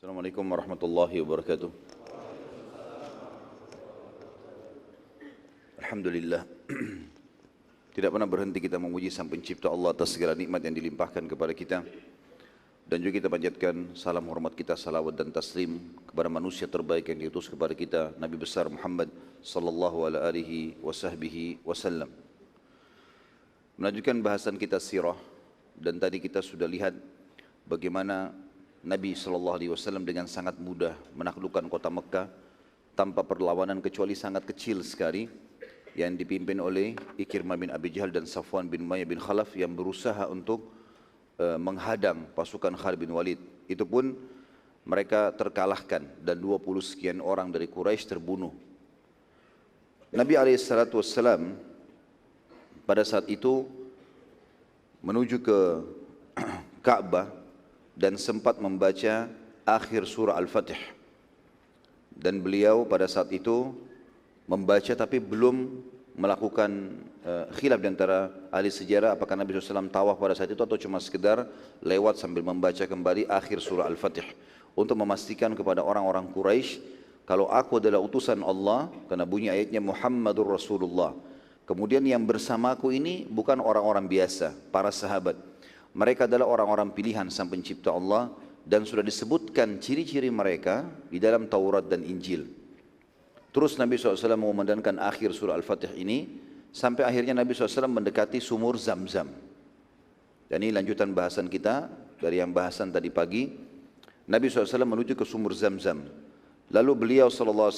Assalamualaikum warahmatullahi wabarakatuh. Alhamdulillah. Tidak pernah berhenti kita memuji Sang Pencipta Allah atas segala nikmat yang dilimpahkan kepada kita. Dan juga kita panjatkan salam hormat kita, salawat dan taslim kepada manusia terbaik yang diutus kepada kita, Nabi besar Muhammad sallallahu alaihi wasallam. Melanjutkan bahasan kita sirah, dan tadi kita sudah lihat bagaimana Nabi SAW dengan sangat mudah menaklukkan kota Mekah tanpa perlawanan kecuali sangat kecil sekali yang dipimpin oleh Ikrimah bin Abi Jahal dan Safwan bin Umayyah bin Khalaf yang berusaha untuk menghadang pasukan Khalid bin Walid. Itu pun mereka terkalahkan dan 20 sekian orang dari Quraisy terbunuh. Nabi SAW pada saat itu menuju ke Ka'bah dan sempat membaca akhir surah Al-Fatih. Dan beliau pada saat itu membaca tapi belum melakukan khilaf di antara ahli sejarah apakah Nabi SAW tawaf pada saat itu atau cuma sekedar lewat sambil membaca kembali akhir surah Al-Fatih untuk memastikan kepada orang-orang Quraisy kalau aku adalah utusan Allah, karena bunyi ayatnya Muhammadur Rasulullah. Kemudian yang bersamaku ini bukan orang-orang biasa, para sahabat. Mereka adalah orang-orang pilihan Sang Pencipta Allah dan sudah disebutkan ciri-ciri mereka di dalam Taurat dan Injil. Terus Nabi SAW mengumandangkan akhir surah Al-Fatih ini sampai akhirnya Nabi SAW mendekati sumur Zam-Zam. Dan ini lanjutan bahasan kita dari yang bahasan tadi pagi. Nabi SAW menuju ke sumur Zam-Zam. Lalu beliau SAW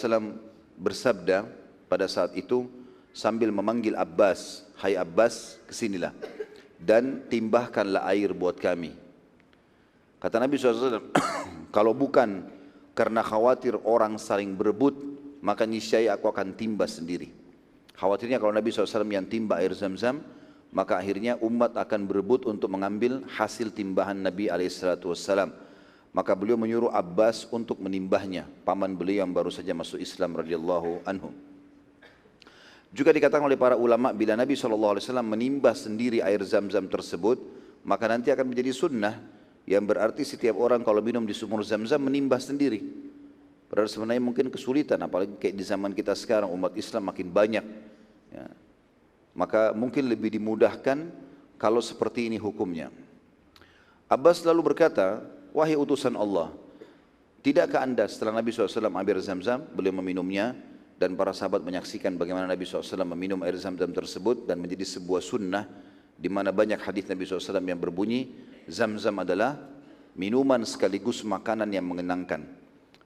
bersabda pada saat itu sambil memanggil Abbas, "Hai Abbas, kesinilah dan timbahkanlah air buat kami." Kata Nabi SAW, kalau bukan karena khawatir orang saling berebut, maka niscaya aku akan timbah sendiri. Khawatirnya kalau Nabi SAW yang timbah air Zam-Zam, maka akhirnya umat akan berebut untuk mengambil hasil timbahan Nabi SAW. Maka beliau menyuruh Abbas untuk menimbahnya, paman beliau yang baru saja masuk Islam radhiyallahu anhu. Juga dikatakan oleh para ulama bila Nabi SAW menimbah sendiri air Zam-Zam tersebut, maka nanti akan menjadi sunnah, yang berarti setiap orang kalau minum di sumur Zam-Zam menimbah sendiri. Padahal sebenarnya mungkin kesulitan, apalagi kayak di zaman kita sekarang umat Islam makin banyak. Ya. Maka mungkin lebih dimudahkan kalau seperti ini hukumnya. Abbas lalu berkata, "Wahai utusan Allah, tidakkah anda setelah Nabi SAW ambil Zam-Zam, beliau meminumnya, dan para sahabat menyaksikan bagaimana Nabi SAW meminum air Zam-Zam tersebut dan menjadi sebuah sunnah di mana banyak hadis Nabi SAW yang berbunyi Zam-Zam adalah minuman sekaligus makanan yang mengenangkan.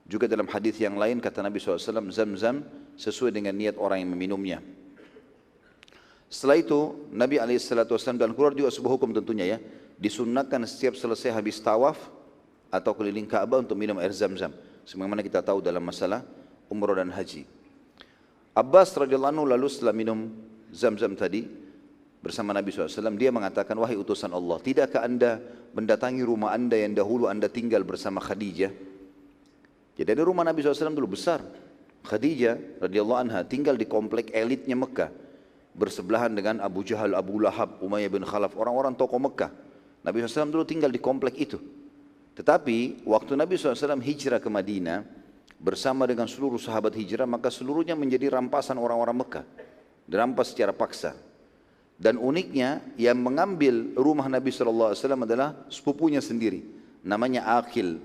Juga dalam hadis yang lain kata Nabi SAW, Zam-Zam sesuai dengan niat orang yang meminumnya. Setelah itu Nabi SAW dan keluar juga sebuah hukum tentunya ya, disunnahkan setiap selesai habis tawaf atau keliling Ka'bah untuk minum air Zam-Zam, sebagaimana kita tahu dalam masalah umrah dan haji. Abbas radhiyallahu anhu lalu setelah minum Zam-Zam tadi bersama Nabi SAW, dia mengatakan, "Wahai utusan Allah, tidakkah anda mendatangi rumah anda yang dahulu anda tinggal bersama Khadijah?" Jadi ada rumah Nabi SAW dulu besar. Khadijah radhiyallahu anha tinggal di komplek elitnya Mekah, bersebelahan dengan Abu Jahal, Abu Lahab, Umayyah bin Khalaf, orang-orang tokoh Mekah. Nabi SAW dulu tinggal di komplek itu. Tetapi waktu Nabi SAW hijrah ke Madinah bersama dengan seluruh sahabat hijrah, maka seluruhnya menjadi rampasan orang-orang Mekah, dirampas secara paksa. Dan uniknya yang mengambil rumah Nabi SAW adalah sepupunya sendiri, namanya Aqil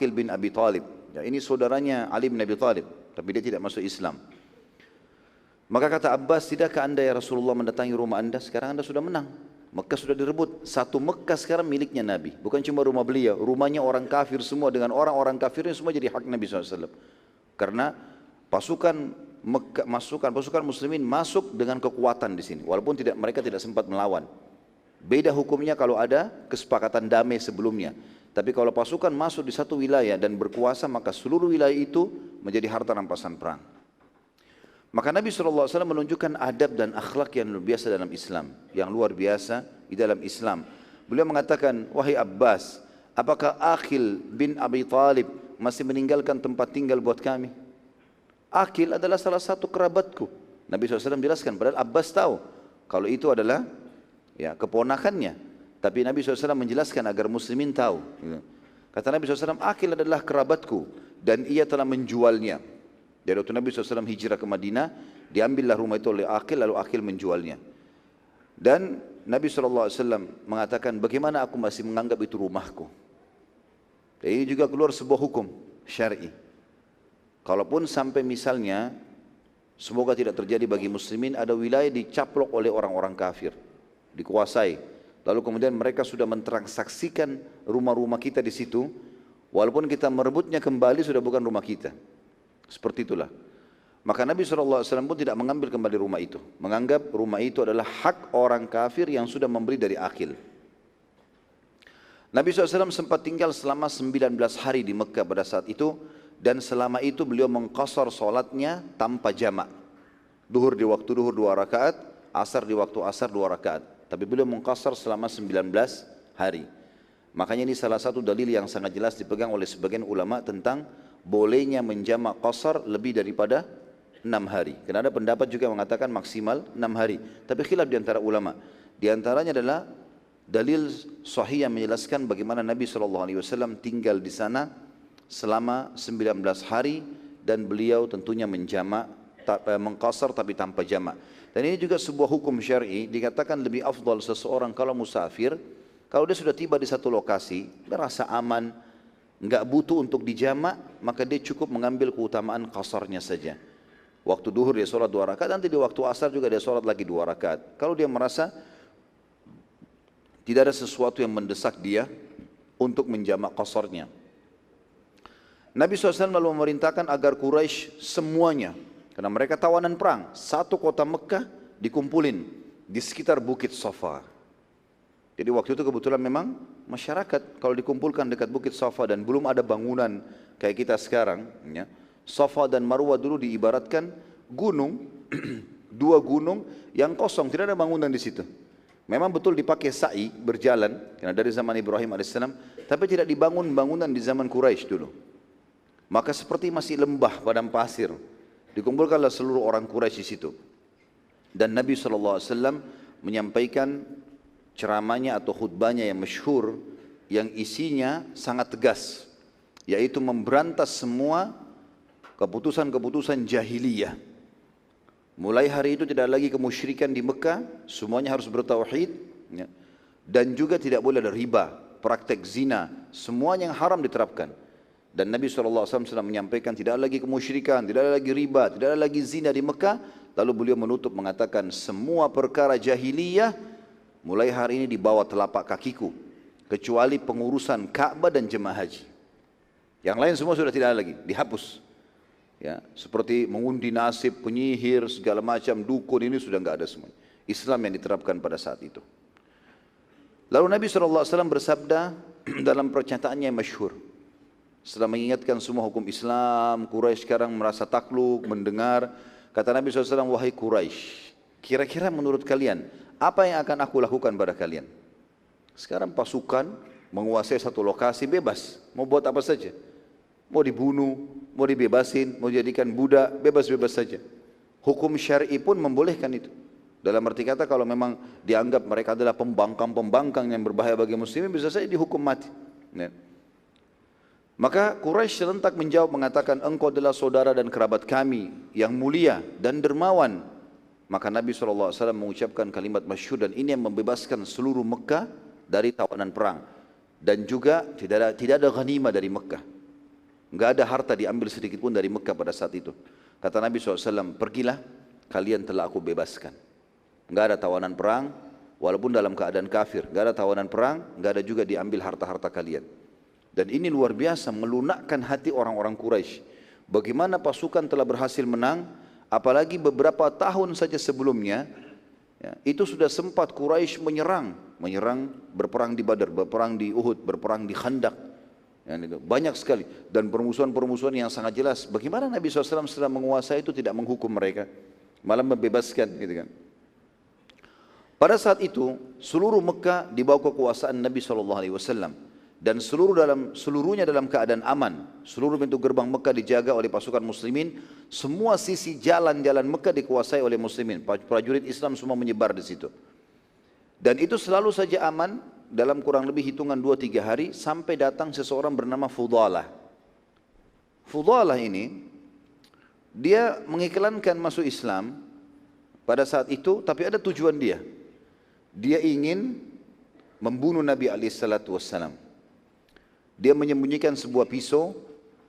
bin Abi Talib. Ya, ini saudaranya Ali bin Abi Talib, tapi dia tidak masuk Islam. Maka kata Abbas, tidakkah anda ya Rasulullah mendatangi rumah anda? Sekarang anda sudah menang, Mekah sudah direbut. Satu Mekah sekarang miliknya Nabi, bukan cuma rumah beliau, rumahnya orang kafir semua dengan orang-orang kafirnya semua jadi hak Nabi SAW. Karena pasukan Mekah, pasukan muslimin masuk dengan kekuatan di sini, walaupun mereka tidak sempat melawan. Beda hukumnya kalau ada kesepakatan damai sebelumnya. Tapi kalau pasukan masuk di satu wilayah dan berkuasa, maka seluruh wilayah itu menjadi harta rampasan perang. Maka Nabi SAW menunjukkan adab dan akhlak yang luar biasa dalam Islam, yang luar biasa di dalam Islam. Beliau mengatakan, "Wahai Abbas, apakah Aqil bin Abi Talib masih meninggalkan tempat tinggal buat kami?" Aqil adalah salah satu kerabatku. Nabi SAW jelaskan, padahal Abbas tahu kalau itu adalah ya keponakannya. Tapi Nabi SAW menjelaskan agar muslimin tahu. Kata Nabi SAW, Aqil adalah kerabatku dan ia telah menjualnya. Jadi waktu Nabi SAW hijrah ke Madinah, diambillah rumah itu oleh Aqil, lalu Aqil menjualnya. Dan Nabi SAW mengatakan, bagaimana aku masih menganggap itu rumahku? Dan ini juga keluar sebuah hukum syar'i. Kalaupun sampai misalnya, semoga tidak terjadi bagi muslimin, ada wilayah dicaplok oleh orang-orang kafir, dikuasai. Lalu kemudian mereka sudah mentransaksikan rumah-rumah kita di situ, walaupun kita merebutnya kembali sudah bukan rumah kita. Seperti itulah. Maka Nabi SAW pun tidak mengambil kembali rumah itu, menganggap rumah itu adalah hak orang kafir yang sudah membeli dari Aqil. Nabi SAW sempat tinggal selama 19 hari di Mekah pada saat itu, dan selama itu beliau mengqasar solatnya tanpa jamak. Duhur di waktu duhur 2 rakaat, asar di waktu asar 2 rakaat. Tapi beliau mengqasar selama 19 hari. Makanya ini salah satu dalil yang sangat jelas dipegang oleh sebagian ulama tentang bolehnya menjamak qasar lebih daripada 6 hari. Karena ada pendapat juga mengatakan maksimal 6 hari. Tapi khilaf di antara ulama. Di antaranya adalah dalil sahih yang menjelaskan bagaimana Nabi SAW tinggal di sana selama 19 hari dan beliau tentunya menjamak, mengqasar tapi tanpa jamak. Dan ini juga sebuah hukum syar'i, dikatakan lebih afdal seseorang kalau musafir, kalau dia sudah tiba di satu lokasi, merasa aman, enggak butuh untuk dijamak, maka dia cukup mengambil keutamaan qasarnya saja. Waktu duhur dia sholat 2 rakaat, nanti di waktu asar juga dia sholat lagi 2 rakaat. Kalau dia merasa tidak ada sesuatu yang mendesak dia untuk menjamak qasarnya. Nabi SAW lalu memerintahkan agar Quraisy semuanya, karena mereka tawanan perang, satu kota Mekah dikumpulin di sekitar Bukit Safa. Jadi waktu itu kebetulan memang masyarakat kalau dikumpulkan dekat Bukit Safa dan belum ada bangunan kayak kita sekarang, ya. Safa dan Marwah dulu diibaratkan gunung, 2 gunung yang kosong, tidak ada bangunan di situ. Memang betul dipakai sa'i berjalan, karena dari zaman Ibrahim alaihissalam, tapi tidak dibangun bangunan di zaman Quraisy dulu. Maka seperti masih lembah padang pasir. Dikumpulkanlah seluruh orang Quraisy di situ. Dan Nabi SAW menyampaikan ceramahnya atau khutbahnya yang masyhur, yang isinya sangat tegas, yaitu memberantas semua keputusan-keputusan jahiliyah. Mulai hari itu tidak lagi kemusyrikan di Mekah, semuanya harus bertauhid, ya. Dan juga tidak boleh ada riba, praktek zina, semuanya yang haram diterapkan. Dan Nabi SAW menyampaikan tidak ada lagi kemusyrikan, tidak ada lagi riba, tidak ada lagi zina di Mekah. Lalu beliau menutup mengatakan semua perkara jahiliyah mulai hari ini di bawah telapak kakiku, kecuali pengurusan Ka'bah dan jemaah haji. Yang lain semua sudah tidak ada lagi, dihapus. Ya, seperti mengundi nasib, penyihir, segala macam, dukun, ini sudah enggak ada semua. Islam yang diterapkan pada saat itu. Lalu Nabi SAW bersabda dalam pernyataannya yang masyhur, setelah mengingatkan semua hukum Islam, Quraisy sekarang merasa takluk, mendengar. Kata Nabi SAW, wahai Quraisy, kira-kira menurut kalian, apa yang akan aku lakukan pada kalian? Sekarang pasukan menguasai satu lokasi bebas, mau buat apa saja. Mau dibunuh, mau dibebasin, mau dijadikan budak, bebas-bebas saja. Hukum syar'i pun membolehkan itu. Dalam arti kata kalau memang dianggap mereka adalah pembangkang-pembangkang yang berbahaya bagi muslimin, bisa saja dihukum mati. Ya. Maka Quraisy serentak menjawab mengatakan, engkau adalah saudara dan kerabat kami yang mulia dan dermawan. Maka Nabi SAW mengucapkan kalimat masyhur, dan ini yang membebaskan seluruh Mekah dari tawanan perang. Dan juga tidak ada ghanimah dari Mekah. Enggak ada harta diambil sedikit pun dari Mekah pada saat itu. Kata Nabi SAW, pergilah, kalian telah aku bebaskan. Enggak ada tawanan perang, walaupun dalam keadaan kafir. Enggak ada tawanan perang, enggak ada juga diambil harta-harta kalian. Dan ini luar biasa melunakkan hati orang-orang Quraisy. Bagaimana pasukan telah berhasil menang, apalagi beberapa tahun saja sebelumnya, ya, itu sudah sempat Quraisy menyerang, berperang di Badar, berperang di Uhud, berperang di Khandaq. Ya, itu banyak sekali, dan permusuhan-permusuhan yang sangat jelas. Bagaimana Nabi SAW setelah menguasai itu tidak menghukum mereka, malah membebaskan, gitu kan? Pada saat itu seluruh Mekah di bawah kekuasaan Nabi SAW. Dan seluruhnya dalam keadaan aman. Seluruh pintu gerbang Mekah dijaga oleh pasukan muslimin. Semua sisi jalan-jalan Mekah dikuasai oleh muslimin. Prajurit Islam semua menyebar di situ. Dan itu selalu saja aman dalam kurang lebih hitungan 2-3 hari sampai datang seseorang bernama Fudalah. Fudalah ini dia mengiklankan masuk Islam pada saat itu, tapi ada tujuan dia. Dia ingin membunuh Nabi SAW. Dia menyembunyikan sebuah pisau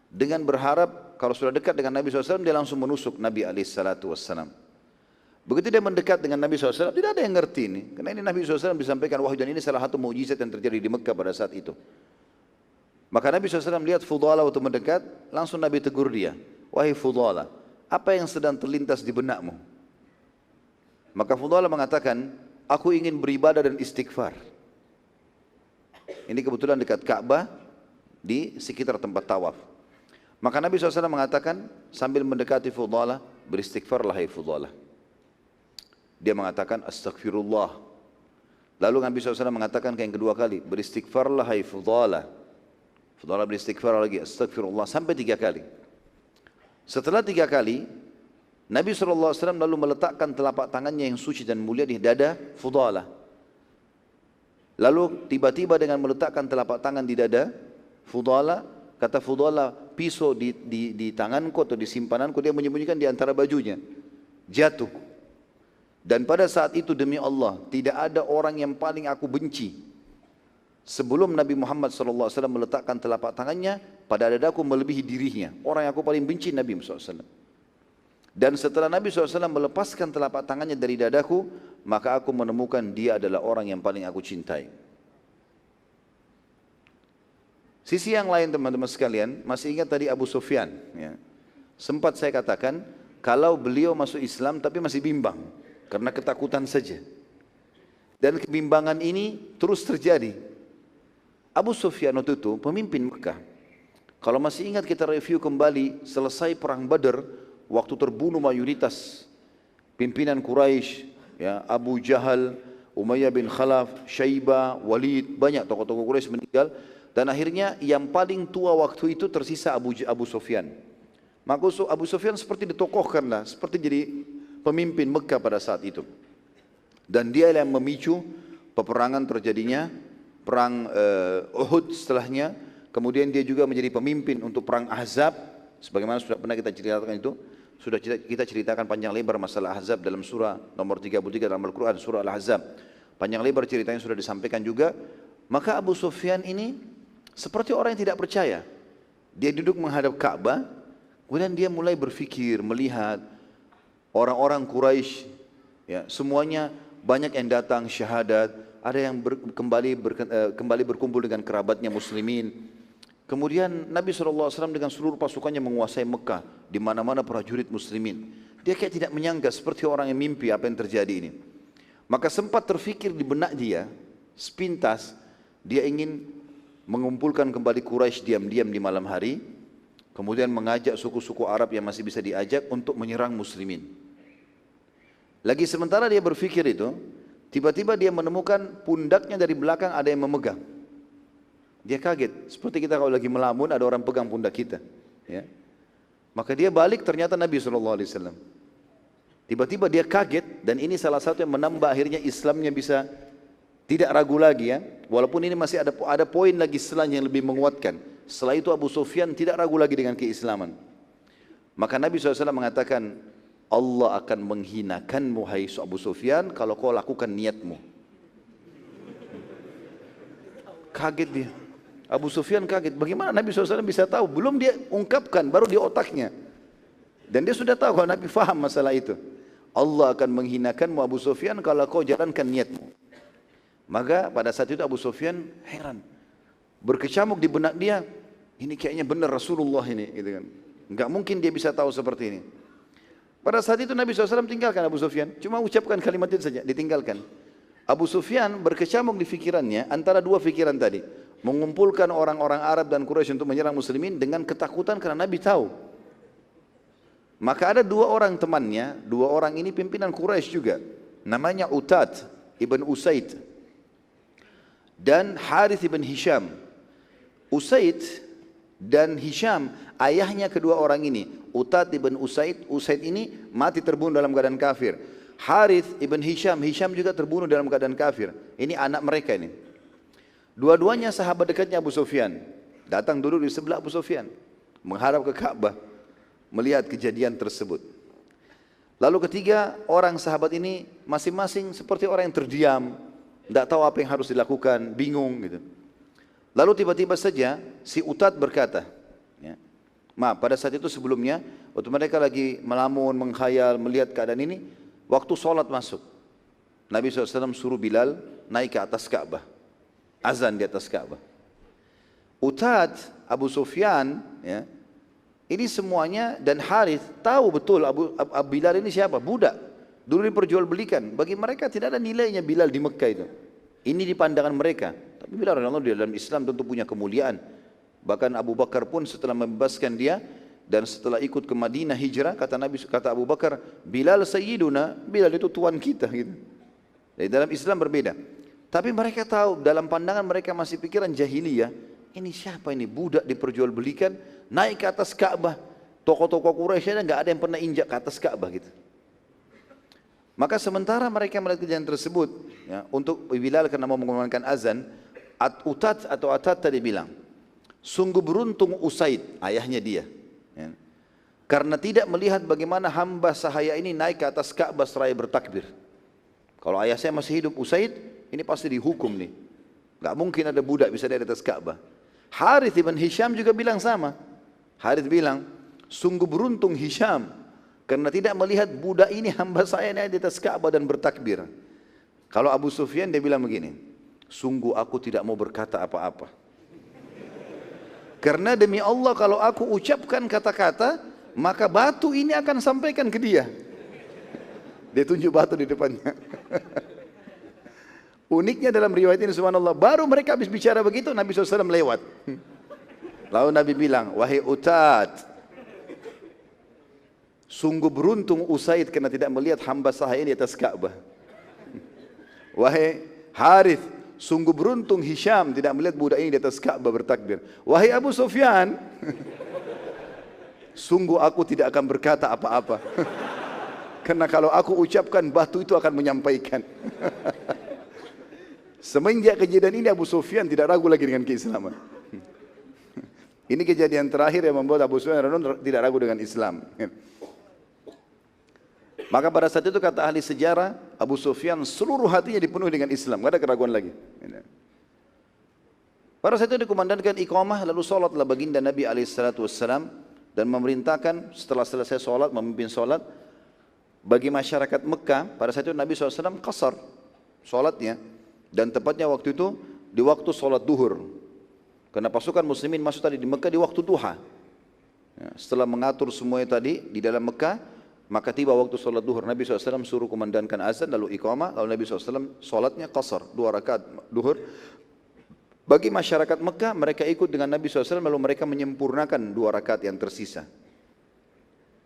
dengan berharap kalau sudah dekat dengan Nabi SAW dia langsung menusuk Nabi SAW. Begitu dia mendekat dengan Nabi SAW, tidak ada yang ngerti ini. Karena ini Nabi SAW disampaikan wahyu, dan ini salah satu mukjizat yang terjadi di Mekah pada saat itu. Maka Nabi SAW lihat Fudalah waktu mendekat, langsung Nabi tegur dia. Wahai Fudalah, apa yang sedang terlintas di benakmu? Maka Fudalah mengatakan, aku ingin beribadah dan istighfar. Ini kebetulan dekat Ka'bah, di sekitar tempat tawaf. Maka Nabi SAW mengatakan, sambil mendekati Fudalah, beristighfarlah hai Fudalah. Dia mengatakan, astagfirullah. Lalu Nabi SAW mengatakan yang kedua kali, beristighfarlah hai Fudalah. Fudalah beristighfar lagi, astagfirullah, sampai 3 kali. Setelah 3 kali, Nabi SAW lalu meletakkan telapak tangannya yang suci dan mulia di dada Fudalah. Lalu tiba-tiba dengan meletakkan telapak tangan di dada Fudalah, kata Fudalah, pisau di tanganku atau di simpananku, dia menyembunyikan di antara bajunya. Jatuh. Dan pada saat itu demi Allah, tidak ada orang yang paling aku benci sebelum Nabi Muhammad SAW meletakkan telapak tangannya pada dadaku melebihi dirinya. Orang yang aku paling benci Nabi SAW. Dan setelah Nabi SAW melepaskan telapak tangannya dari dadaku, maka aku menemukan dia adalah orang yang paling aku cintai. Sisi yang lain teman-teman sekalian, masih ingat tadi Abu Sufyan, ya. Sempat saya katakan, kalau beliau masuk Islam tapi masih bimbang, karena ketakutan saja. Dan kebimbangan ini terus terjadi. Abu Sufyan waktu itu pemimpin Mekah. Kalau masih ingat kita review kembali, selesai perang Badar, waktu terbunuh mayoritas pimpinan Quraisy, ya, Abu Jahal, Umayyah bin Khalaf, Syaibah, Walid, banyak tokoh-tokoh Quraisy meninggal. Dan akhirnya yang paling tua waktu itu tersisa Abu Sufyan. Maka Abu Sufyan seperti ditokohkan lah, seperti jadi pemimpin Mekah pada saat itu. Dan dia yang memicu peperangan terjadinya perang Uhud setelahnya. Kemudian dia juga menjadi pemimpin untuk perang Ahzab, sebagaimana sudah pernah kita ceritakan itu. Sudah kita ceritakan panjang lebar masalah Ahzab dalam surah nomor 33 dalam Al-Quran, surah Al-Ahzab. Panjang lebar ceritanya sudah disampaikan juga. Maka Abu Sufyan ini seperti orang yang tidak percaya. Dia duduk menghadap Ka'bah, kemudian dia mulai berfikir, melihat orang-orang Quraisy, ya, semuanya banyak yang datang syahadat, ada yang kembali berkumpul dengan kerabatnya muslimin. Kemudian Nabi SAW dengan seluruh pasukannya menguasai Mekah, di mana-mana prajurit muslimin. Dia kayak tidak menyangka, seperti orang yang mimpi apa yang terjadi ini. Maka sempat terfikir di benak dia, sepintas, dia ingin mengumpulkan kembali Quraisy diam-diam di malam hari, kemudian mengajak suku-suku Arab yang masih bisa diajak untuk menyerang muslimin. Lagi sementara dia berfikir itu, tiba-tiba dia menemukan pundaknya dari belakang ada yang memegang. Dia kaget, seperti kita kalau lagi melamun ada orang pegang pundak kita, ya. Maka dia balik, ternyata Nabi SAW. Tiba-tiba dia kaget, dan ini salah satu yang menambah akhirnya Islamnya bisa tidak ragu lagi, ya. Walaupun ini masih ada poin lagi setelahnya yang lebih menguatkan. Setelah itu Abu Sufyan tidak ragu lagi dengan keislaman. Maka Nabi SAW mengatakan, Allah akan menghinakanmu hai Abu Sufyan kalau kau lakukan niatmu. Kaget dia. Abu Sufyan kaget. Bagaimana Nabi SAW bisa tahu? Belum dia ungkapkan, baru di otaknya. Dan dia sudah tahu kalau Nabi faham masalah itu. Allah akan menghinakanmu Abu Sufyan kalau kau jalankan niatmu. Maka pada saat itu Abu Sufyan heran. Berkecamuk di benak dia, ini kayaknya benar Rasulullah ini, gitu kan. Enggak mungkin dia bisa tahu seperti ini. Pada saat itu Nabi SAW tinggalkan Abu Sufyan, cuma ucapkan kalimat itu saja, ditinggalkan. Abu Sufyan berkecamuk di fikirannya antara dua fikiran tadi, mengumpulkan orang-orang Arab dan Quraisy untuk menyerang muslimin dengan ketakutan karena Nabi tahu. Maka ada dua orang temannya, dua orang ini pimpinan Quraisy juga, namanya Utad ibn Usaid dan Harith ibn Hisham. Usaid dan Hisham, ayahnya kedua orang ini, Utad ibn Usaid. Usaid ini mati terbunuh dalam keadaan kafir. Harith ibn Hisham, Hisham juga terbunuh dalam keadaan kafir. Ini anak mereka ini. Dua-duanya sahabat dekatnya Abu Sufyan. Datang duduk di sebelah Abu Sufyan, menghadap ke Ka'bah, melihat kejadian tersebut. Lalu ketiga orang sahabat ini masing-masing seperti orang yang terdiam, tidak tahu apa yang harus dilakukan, bingung gitu. Lalu tiba-tiba saja si Utad berkata, ya, maaf pada saat itu sebelumnya, waktu mereka lagi melamun, menghayal, melihat keadaan ini, waktu sholat masuk, Nabi SAW suruh Bilal naik ke atas Ka'bah, azan di atas Ka'bah. Utad, Abu Sufyan, ya, ini semuanya dan Harith tahu betul Abu Bilal ini siapa, budak. Dulu diperjualbelikan. Bagi mereka tidak ada nilainya Bilal di Mekah itu. Ini di pandangan mereka. Tapi Bilal radhiyallahu anhu di dalam Islam tentu punya kemuliaan. Bahkan Abu Bakar pun setelah membebaskan dia dan setelah ikut ke Madinah hijrah, kata Abu Bakar, Bilal sayyiduna, Bilal itu tuan kita gitu. Jadi dalam Islam berbeda. Tapi mereka tahu dalam pandangan mereka masih pikiran jahiliyah, ini siapa ini budak diperjualbelikan naik ke atas Ka'bah. Tokoh-tokoh Quraisy nggak ada yang pernah injak ke atas Ka'bah gitu. Maka sementara mereka melihat kejadian tersebut, ya, untuk Bilal karena mau mengumandangkan azan, Utad atau Atad tadi bilang, sungguh beruntung Usaid, ayahnya dia, ya, karena tidak melihat bagaimana hamba sahaya ini naik ke atas Ka'bah seraya bertakbir. Kalau ayah saya masih hidup Usaid, ini pasti dihukum nih. Gak mungkin ada budak bisa naik di atas Ka'bah. Harith ibn Hisham juga bilang sama. Harith bilang, sungguh beruntung Hisham karena tidak melihat budak ini hamba saya naik di atas Ka'bah dan bertakbir. Kalau Abu Sufyan dia bilang begini, sungguh aku tidak mau berkata apa-apa. Karena demi Allah kalau aku ucapkan kata-kata, maka batu ini akan sampaikan ke dia. Dia tunjuk batu di depannya. Uniknya dalam riwayat ini subhanallah, baru mereka habis bicara begitu, Nabi SAW lewat. Lalu Nabi bilang, wahai Utad, sungguh beruntung Usaid karena tidak melihat hamba sahaya di atas Ka'bah. Wahai Harith, sungguh beruntung Hisham tidak melihat budak ini di atas Ka'bah bertakbir. Wahai Abu Sufyan, sungguh aku tidak akan berkata apa-apa. Karena kalau aku ucapkan, batu itu akan menyampaikan. Semenjak kejadian ini Abu Sufyan tidak ragu lagi dengan keislaman. Ini kejadian terakhir yang membuat Abu Sufyan tidak ragu dengan Islam. Maka pada saat itu kata ahli sejarah, Abu Sufyan seluruh hatinya dipenuhi dengan Islam, tidak ada keraguan lagi. Pada saat itu dikumandangkan iqamah, lalu sholatlah baginda Nabi SAW dan memerintahkan setelah selesai sholat, memimpin sholat bagi masyarakat Mekah. Pada saat itu Nabi SAW qasar sholatnya. Dan tepatnya waktu itu di waktu sholat duhur. Karena pasukan muslimin masuk tadi di Mekah di waktu duha. Ya, setelah mengatur semuanya tadi di dalam Mekah, maka tiba waktu sholat duhur. Nabi SAW suruh kumandangkan azan lalu iqamah. Lalu Nabi SAW sholatnya qasar, 2 rakaat duhur. Bagi masyarakat Mekah mereka ikut dengan Nabi SAW lalu mereka menyempurnakan 2 rakaat yang tersisa.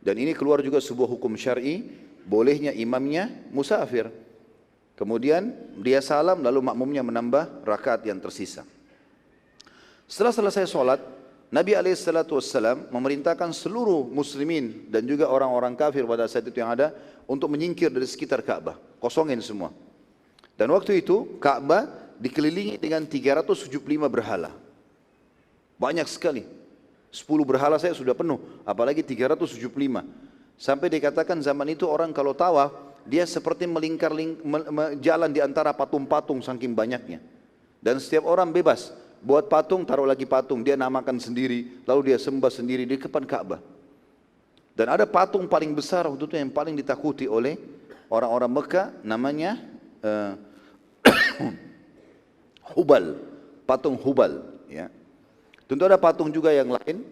Dan ini keluar juga sebuah hukum syar'i, bolehnya imamnya musafir. Kemudian dia salam lalu makmumnya menambah rakaat yang tersisa. Setelah selesai sholat, Nabi SAW memerintahkan seluruh muslimin dan juga orang-orang kafir pada saat itu yang ada untuk menyingkir dari sekitar Ka'bah, kosongin semua. Dan waktu itu Ka'bah dikelilingi dengan 375 berhala. Banyak sekali. 10 berhala saya sudah penuh, apalagi 375. Sampai dikatakan zaman itu orang kalau tawaf, dia seperti jalan di antara patung-patung saking banyaknya. Dan setiap orang bebas buat patung, taruh lagi patung, dia namakan sendiri, lalu dia sembah sendiri di depan Ka'bah. Dan ada patung paling besar waktu itu yang paling ditakuti oleh orang-orang Mekah, namanya Hubal, patung Hubal. Ya. Tentu ada patung juga yang lain,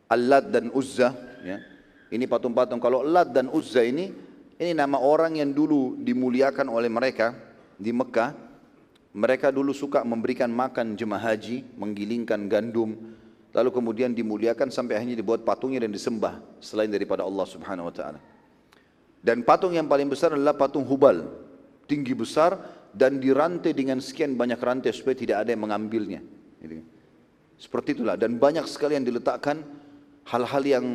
Al-Lat dan Uzza. Ya. Ini patung-patung. Kalau Lat dan Uzza ini nama orang yang dulu dimuliakan oleh mereka di Mekah. Mereka dulu suka memberikan makan jemaah haji, menggilingkan gandum, lalu kemudian dimuliakan sampai akhirnya dibuat patungnya dan disembah selain daripada Allah Subhanahu wa taala. Dan patung yang paling besar adalah patung Hubal, tinggi besar dan dirantai dengan sekian banyak rantai supaya tidak ada yang mengambilnya. Seperti itulah, dan banyak sekali yang diletakkan hal-hal yang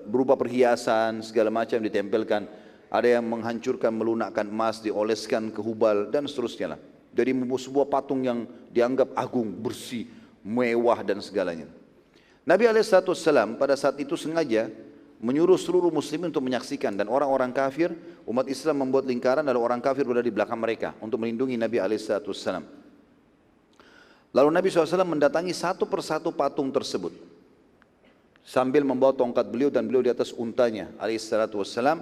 berupa perhiasan segala macam ditempelkan. Ada yang menghancurkan, melunakkan emas, dioleskan ke Hubal dan seterusnya lah. dari sebuah patung yang dianggap agung, bersih, mewah dan segalanya. Nabi SAW pada saat itu sengaja menyuruh seluruh muslimin untuk menyaksikan, dan orang-orang kafir, umat Islam membuat lingkaran lalu orang kafir berada di belakang mereka untuk melindungi Nabi SAW. Lalu Nabi SAW mendatangi satu persatu patung tersebut sambil membawa tongkat beliau dan beliau di atas untanya SAW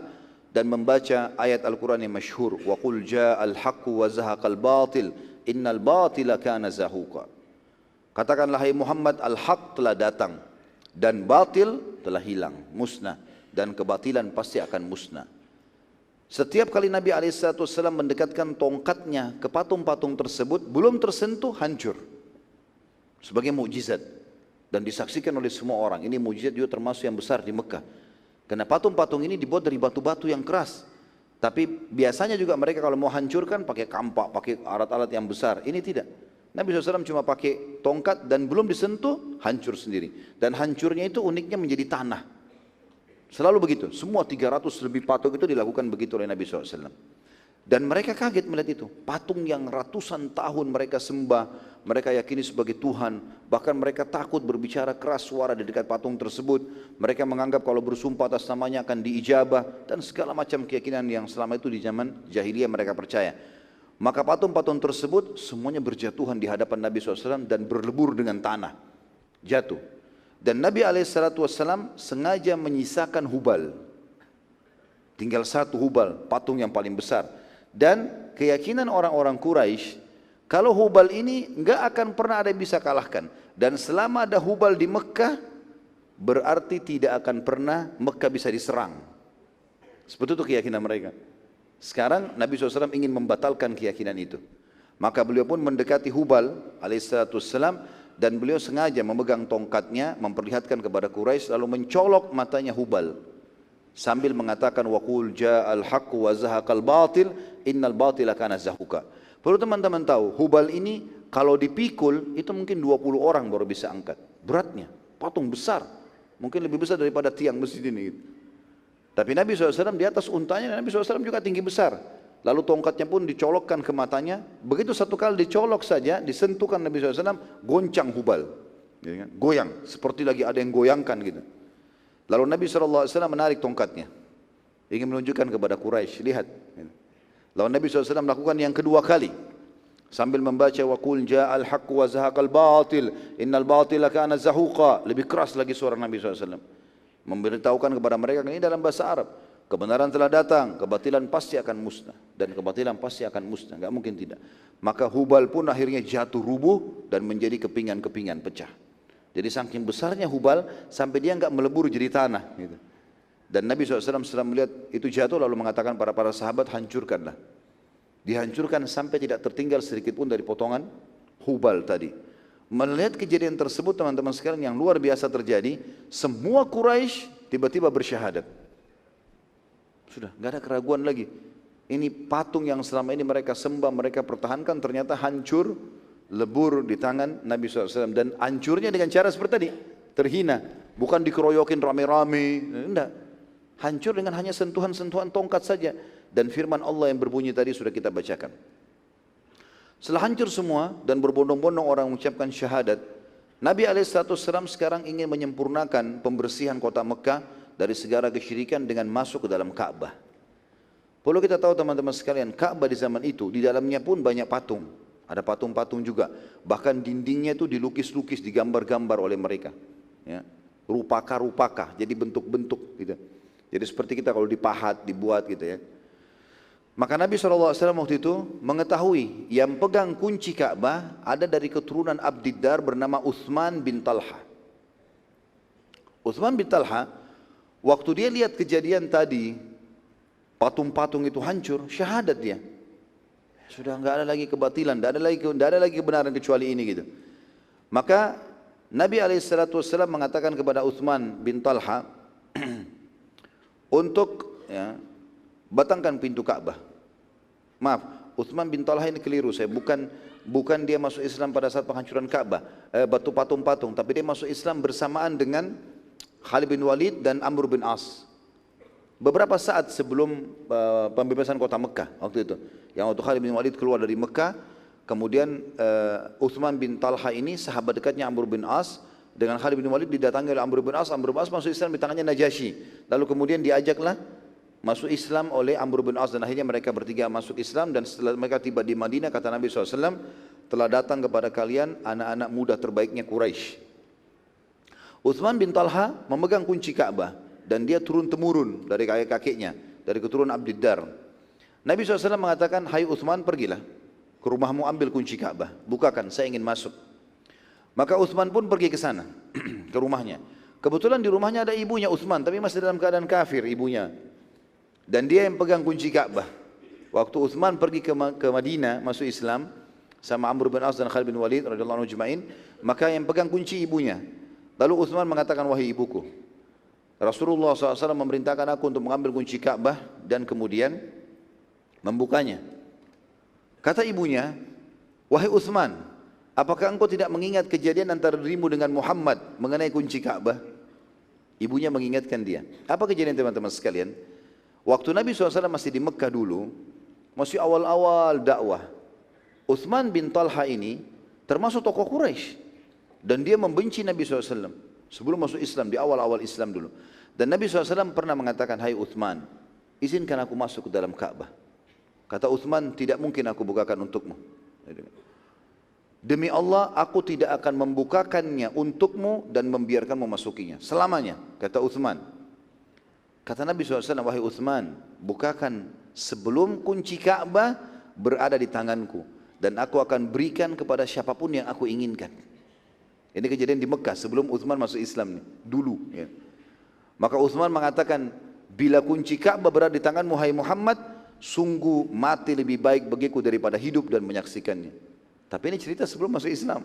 dan membaca ayat Al-Quran yang masyhur, wa qul ja'al haqqu wa zahaqal batil innal batila kana zahuqa. Katakanlah hai Muhammad, al-haq telah datang dan batil telah hilang, musnah, dan kebatilan pasti akan musnah. Setiap kali Nabi SAW mendekatkan tongkatnya ke patung-patung tersebut, belum tersentuh hancur sebagai mukjizat dan disaksikan oleh semua orang. Ini mukjizat juga termasuk yang besar di Mekah, karena patung-patung ini dibuat dari batu-batu yang keras. Tapi biasanya juga mereka kalau mau hancurkan pakai kampak, pakai alat-alat yang besar. Ini tidak. Nabi SAW cuma pakai tongkat dan belum disentuh, hancur sendiri. Dan hancurnya itu uniknya menjadi tanah. Selalu begitu. Semua 300 lebih patung itu dilakukan begitu oleh Nabi SAW. Dan mereka kaget melihat itu. Patung yang ratusan tahun mereka sembah, mereka yakini sebagai Tuhan. Bahkan mereka takut berbicara keras suara di dekat patung tersebut. Mereka menganggap kalau bersumpah atas namanya akan diijabah. Dan segala macam keyakinan yang selama itu di zaman jahiliyah mereka percaya. Maka patung-patung tersebut semuanya berjatuhan di hadapan Nabi SAW dan berlebur dengan tanah. Jatuh. Dan Nabi SAW sengaja menyisakan Hubal. Tinggal satu Hubal, patung yang paling besar. Dan keyakinan orang-orang Quraisy, kalau Hubal ini enggak akan pernah ada yang bisa kalahkan. Dan selama ada Hubal di Mekah, berarti tidak akan pernah Mekah bisa diserang. Seperti itu keyakinan mereka. Sekarang Nabi SAW ingin membatalkan keyakinan itu. Maka beliau pun mendekati Hubal alaihissalam dan beliau sengaja memegang tongkatnya, memperlihatkan kepada Quraisy lalu mencolok matanya Hubal sambil mengatakan waqul ja'al haqqu wa zahaqal batil innal batila kana zahuqa. Perlu teman-teman tahu, Hubal ini kalau dipikul itu mungkin 20 orang baru bisa angkat. Beratnya, patung besar. Mungkin lebih besar daripada tiang masjid ini gitu. Tapi Nabi SAW di atas untanya, dan Nabi SAW juga tinggi besar. Lalu tongkatnya pun dicolokkan ke matanya. Begitu satu kali dicolok saja, disentuhkan Nabi SAW, goncang Hubal. Goyang, seperti lagi ada yang goyangkan gitu. Lalu Nabi SAW menarik tongkatnya. Ingin menunjukkan kepada Quraisy, lihat. Lalu Nabi SAW melakukan yang kedua kali. Sambil membaca, وَقُلْ جَاءَ الْحَقُّ وَزَهَقَ الْبَاطِلِ إِنَّ الْبَاطِلَ كَانَ زَهُوقًا. Lebih keras lagi suara Nabi SAW. Memberitahukan kepada mereka ini dalam bahasa Arab, kebenaran telah datang, kebatilan pasti akan musnah, dan kebatilan pasti akan musnah, enggak mungkin tidak. Maka Hubal pun akhirnya jatuh rubuh dan menjadi kepingan-kepingan pecah. Jadi saking besarnya Hubal sampai dia enggak melebur jadi tanah gitu. Dan Nabi SAW setelah melihat itu jatuh lalu mengatakan para sahabat, hancurkanlah. Dihancurkan sampai tidak tertinggal sedikit pun dari potongan Hubal tadi. Melihat kejadian tersebut teman-teman sekalian yang luar biasa terjadi, semua Quraisy tiba-tiba bersyahadat. Sudah, nggak ada keraguan lagi. Ini patung yang selama ini mereka sembah, mereka pertahankan ternyata hancur, lebur di tangan Nabi SAW. Dan hancurnya dengan cara seperti tadi, terhina. Bukan dikeroyokin rame-rame, enggak. Hancur dengan hanya sentuhan-sentuhan tongkat saja. Dan firman Allah yang berbunyi tadi sudah kita bacakan. Setelah hancur semua dan berbondong-bondong orang mengucapkan syahadat, Nabi SAW sekarang ingin menyempurnakan pembersihan kota Mekah dari segala kesyirikan dengan masuk ke dalam Ka'bah. Perlu kita tahu teman-teman sekalian, Ka'bah di zaman itu, di dalamnya pun banyak patung. Ada patung-patung juga. Bahkan dindingnya itu dilukis-lukis, digambar-gambar oleh mereka. Ya. Rupaka-rupaka, jadi bentuk-bentuk gitu. Jadi seperti kita kalau dipahat, dibuat gitu ya. Maka Nabi SAW waktu itu mengetahui yang pegang kunci Ka'bah ada dari keturunan Abdiddar bernama Uthman bin Talha. Uthman bin Talha, waktu dia lihat kejadian tadi, patung-patung itu hancur, syahadat dia. Sudah enggak ada lagi kebatilan, enggak ada lagi kebenaran kecuali ini gitu. Maka Nabi SAW mengatakan kepada Uthman bin Talha untuk ya, batangkan pintu Ka'bah. Maaf, Uthman bin Talha ini keliru saya. Bukan dia masuk Islam pada saat penghancuran Ka'bah, batu patung-patung, tapi dia masuk Islam bersamaan dengan Khalid bin Walid dan Amr bin As. Beberapa saat sebelum pembebasan kota Mekah waktu itu. Yang waktu Khalid bin Walid keluar dari Mekah, Kemudian Uthman bin Talha ini sahabat dekatnya Amr bin As dengan Khalid bin Walid didatangi oleh Amr bin As. Amr bin As masuk Islam di tangannya Najasyi. Lalu kemudian diajaklah masuk Islam oleh Amr bin As dan akhirnya mereka bertiga masuk Islam. Dan setelah mereka tiba di Madinah, kata Nabi SAW, telah datang kepada kalian anak-anak muda terbaiknya Quraisy. Uthman bin Talha memegang kunci Ka'bah dan dia turun-temurun dari kakek-kakeknya, dari keturunan Abdiddar. Nabi SAW mengatakan, hai Uthman, pergilah ke rumahmu, ambil kunci Ka'bah, bukakan, saya ingin masuk. Maka Uthman pun pergi ke sana, ke rumahnya. Kebetulan di rumahnya ada ibunya Uthman, tapi masih dalam keadaan kafir ibunya. Dan dia yang pegang kunci Ka'bah. Waktu Uthman pergi ke Madinah, masuk Islam, sama Amr bin As dan Khalid bin Walid radhiyallahu anhu ajma'in, maka yang pegang kunci ibunya. Lalu Uthman mengatakan, wahai ibuku, Rasulullah SAW memerintahkan aku untuk mengambil kunci Ka'bah dan kemudian membukanya. Kata ibunya, wahai Uthman, apakah engkau tidak mengingat kejadian antara dirimu dengan Muhammad mengenai kunci Ka'bah? Ibunya mengingatkan dia. Apa kejadian teman-teman sekalian? Waktu Nabi SAW masih di Mekah dulu, masih awal-awal dakwah, Uthman bin Talha ini termasuk tokoh Quraisy. Dan dia membenci Nabi SAW sebelum masuk Islam, di awal-awal Islam dulu. Dan Nabi SAW pernah mengatakan, hai Uthman, izinkan aku masuk ke dalam Ka'bah. Kata Uthman, tidak mungkin aku bukakan untukmu. Demi Allah, aku tidak akan membukakannya untukmu dan membiarkanmu masukinya selamanya, kata Uthman. Kata Nabi SAW, wahai Uthman, bukakan sebelum kunci Ka'bah berada di tanganku, dan aku akan berikan kepada siapapun yang aku inginkan. Ini kejadian di Mekah sebelum Uthman masuk Islam nih, dulu. Ya. Maka Uthman mengatakan, bila kunci Ka'bah berada di tanganmu, hai Muhammad, sungguh mati lebih baik bagiku daripada hidup dan menyaksikannya. Tapi ini cerita sebelum masuk Islam.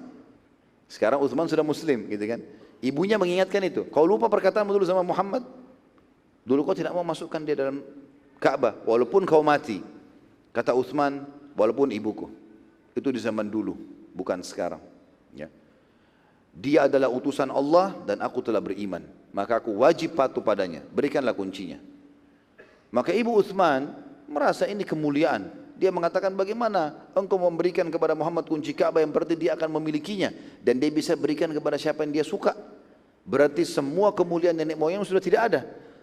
Sekarang Uthman sudah Muslim, gitu kan? Ibunya mengingatkan itu. Kau lupa perkataanmu dulu sama Muhammad? Dulu kau tidak mau masukkan dia dalam Ka'bah, walaupun kau mati. Kata Uthman, walaupun ibuku. Itu di zaman dulu, bukan sekarang. Ya. Dia adalah utusan Allah dan aku telah beriman, maka aku wajib patuh padanya, berikanlah kuncinya. Maka ibu Uthman merasa ini kemuliaan. Dia mengatakan, bagaimana engkau memberikan kepada Muhammad kunci Ka'bah yang berarti dia akan memilikinya dan dia bisa berikan kepada siapa yang dia suka. Berarti semua kemuliaan nenek moyang sudah tidak ada.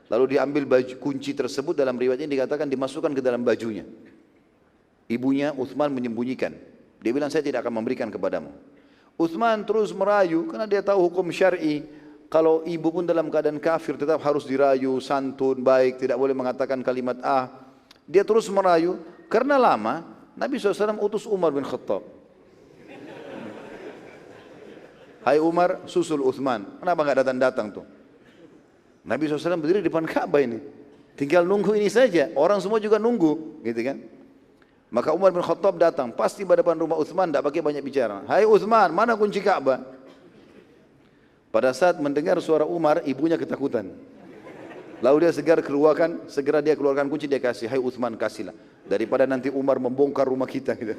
Lalu diambil baju, kunci tersebut dalam riwayat ini dikatakan dimasukkan ke dalam bajunya. Ibunya Uthman menyembunyikan. Dia bilang, saya tidak akan memberikan kepadamu. Uthman terus merayu karena dia tahu hukum syar'i. Kalau ibu pun dalam keadaan kafir tetap harus dirayu, santun, baik, tidak boleh mengatakan kalimat ah. Dia terus merayu. Karena lama Nabi SAW utus Umar bin Khattab. Hai Umar, susul Uthman. Kenapa nggak datang-datang tuh? Nabi SAW berdiri di depan Ka'bah ini. Tinggal nunggu ini saja. Orang semua juga nunggu, gitu kan? Maka Umar bin Khattab datang, pas tiba depan rumah Uthman, tidak pakai banyak bicara. Hai Uthman, mana kunci Ka'bah? Pada saat mendengar suara Umar, ibunya ketakutan. Lalu dia segera dia keluarkan kunci, dia kasih. Hai Uthman, kasihlah. Daripada nanti Umar membongkar rumah kita. Gitu.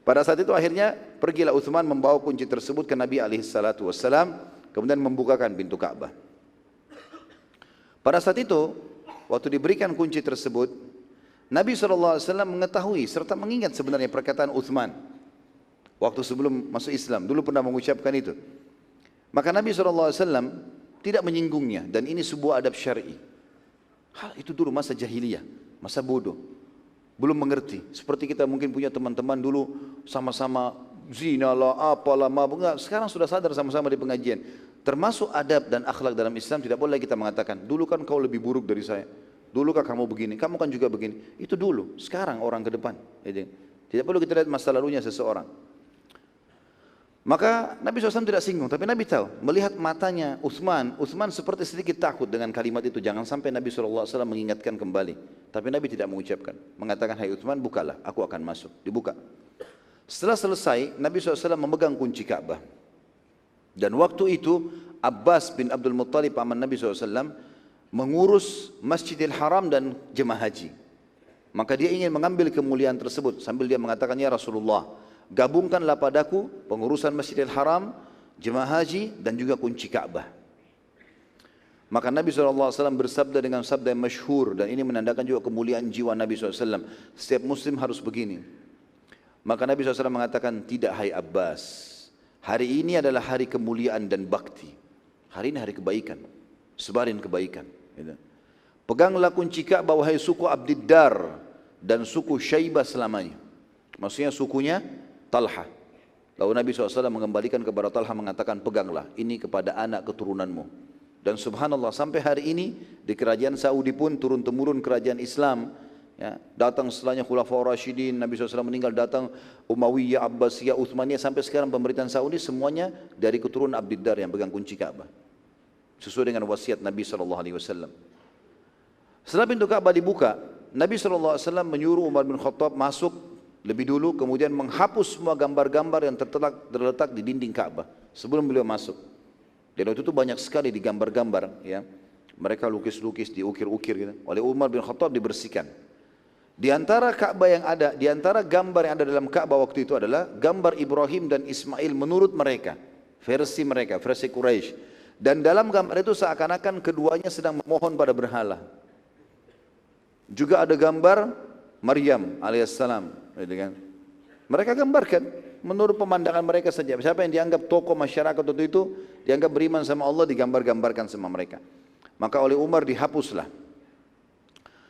Pada saat itu akhirnya pergilah Uthman membawa kunci tersebut ke Nabi SAW, kemudian membukakan pintu Ka'bah. Pada saat itu, waktu diberikan kunci tersebut, Nabi SAW mengetahui serta mengingat sebenarnya perkataan Uthman. Waktu sebelum masuk Islam, dulu pernah mengucapkan itu. Maka Nabi SAW tidak menyinggungnya, dan ini sebuah adab syar'i. Hal itu dulu masa jahiliyah, masa bodoh. Belum mengerti. Seperti kita mungkin punya teman-teman dulu sama-sama zina lah, apalah, mabuk. Sekarang sudah sadar sama-sama di pengajian. Termasuk adab dan akhlak dalam Islam, tidak boleh kita mengatakan, dulu kan kau lebih buruk dari saya. Dulu kan kamu begini, kamu kan juga begini. Itu dulu, sekarang orang ke depan. Tidak perlu kita lihat masa lalunya seseorang. Maka Nabi SAW tidak singgung, tapi Nabi tahu, melihat matanya Uthman seperti sedikit takut dengan kalimat itu. Jangan sampai Nabi SAW mengingatkan kembali. Tapi Nabi tidak mengucapkan, mengatakan, hai Uthman, bukalah, aku akan masuk. Dibuka. Setelah selesai, Nabi SAW memegang kunci Ka'bah. Dan waktu itu Abbas bin Abdul Muttalib paman Nabi SAW mengurus Masjidil Haram dan jemaah haji. Maka dia ingin mengambil kemuliaan tersebut sambil dia mengatakan, ya Rasulullah, gabungkanlah padaku pengurusan Masjidil Haram, jemaah haji dan juga kunci Ka'bah. Maka Nabi SAW bersabda dengan sabda yang masyhur, dan ini menandakan juga kemuliaan jiwa Nabi SAW. Setiap muslim harus begini. Maka Nabi SAW mengatakan, tidak hai Abbas, hari ini adalah hari kemuliaan dan bakti. Hari ini hari kebaikan, sebarin kebaikan. Peganglah kunci Ka'bah wahai suku Abdiddar dan suku Syaibah selamanya. Maksudnya sukunya Talha. Lalu Nabi SAW mengembalikan kepada Talha mengatakan, peganglah ini kepada anak keturunanmu. Dan subhanallah sampai hari ini di kerajaan Saudi pun turun-temurun kerajaan Islam. Ya, datang setelahnya Khulafaur Rasyidin, Nabi SAW meninggal, datang Umayyah, Abbasiyah, Uthmaniyah, sampai sekarang pemerintahan Saudi semuanya dari keturunan Abdiddar yang pegang kunci Ka'bah. Sesuai dengan wasiat Nabi SAW. Setelah pintu Ka'bah dibuka, Nabi SAW menyuruh Umar bin Khattab masuk lebih dulu, kemudian menghapus semua gambar-gambar yang terletak di dinding Ka'bah sebelum beliau masuk. Dan waktu itu banyak sekali digambar-gambar, ya. Mereka lukis-lukis, diukir-ukir gitu. Oleh Umar bin Khattab dibersihkan. Di antara Ka'bah yang ada, di antara gambar yang ada dalam Ka'bah waktu itu adalah gambar Ibrahim dan Ismail menurut mereka, versi Quraisy. Dan dalam gambar itu seakan-akan keduanya sedang memohon pada berhala. Juga ada gambar Maryam alaihissalam, gitu kan. Mereka gambarkan menurut pemandangan mereka saja. Siapa yang dianggap tokoh masyarakat waktu itu, dianggap beriman sama Allah, digambar-gambarkan sama mereka. Maka oleh Umar dihapuslah.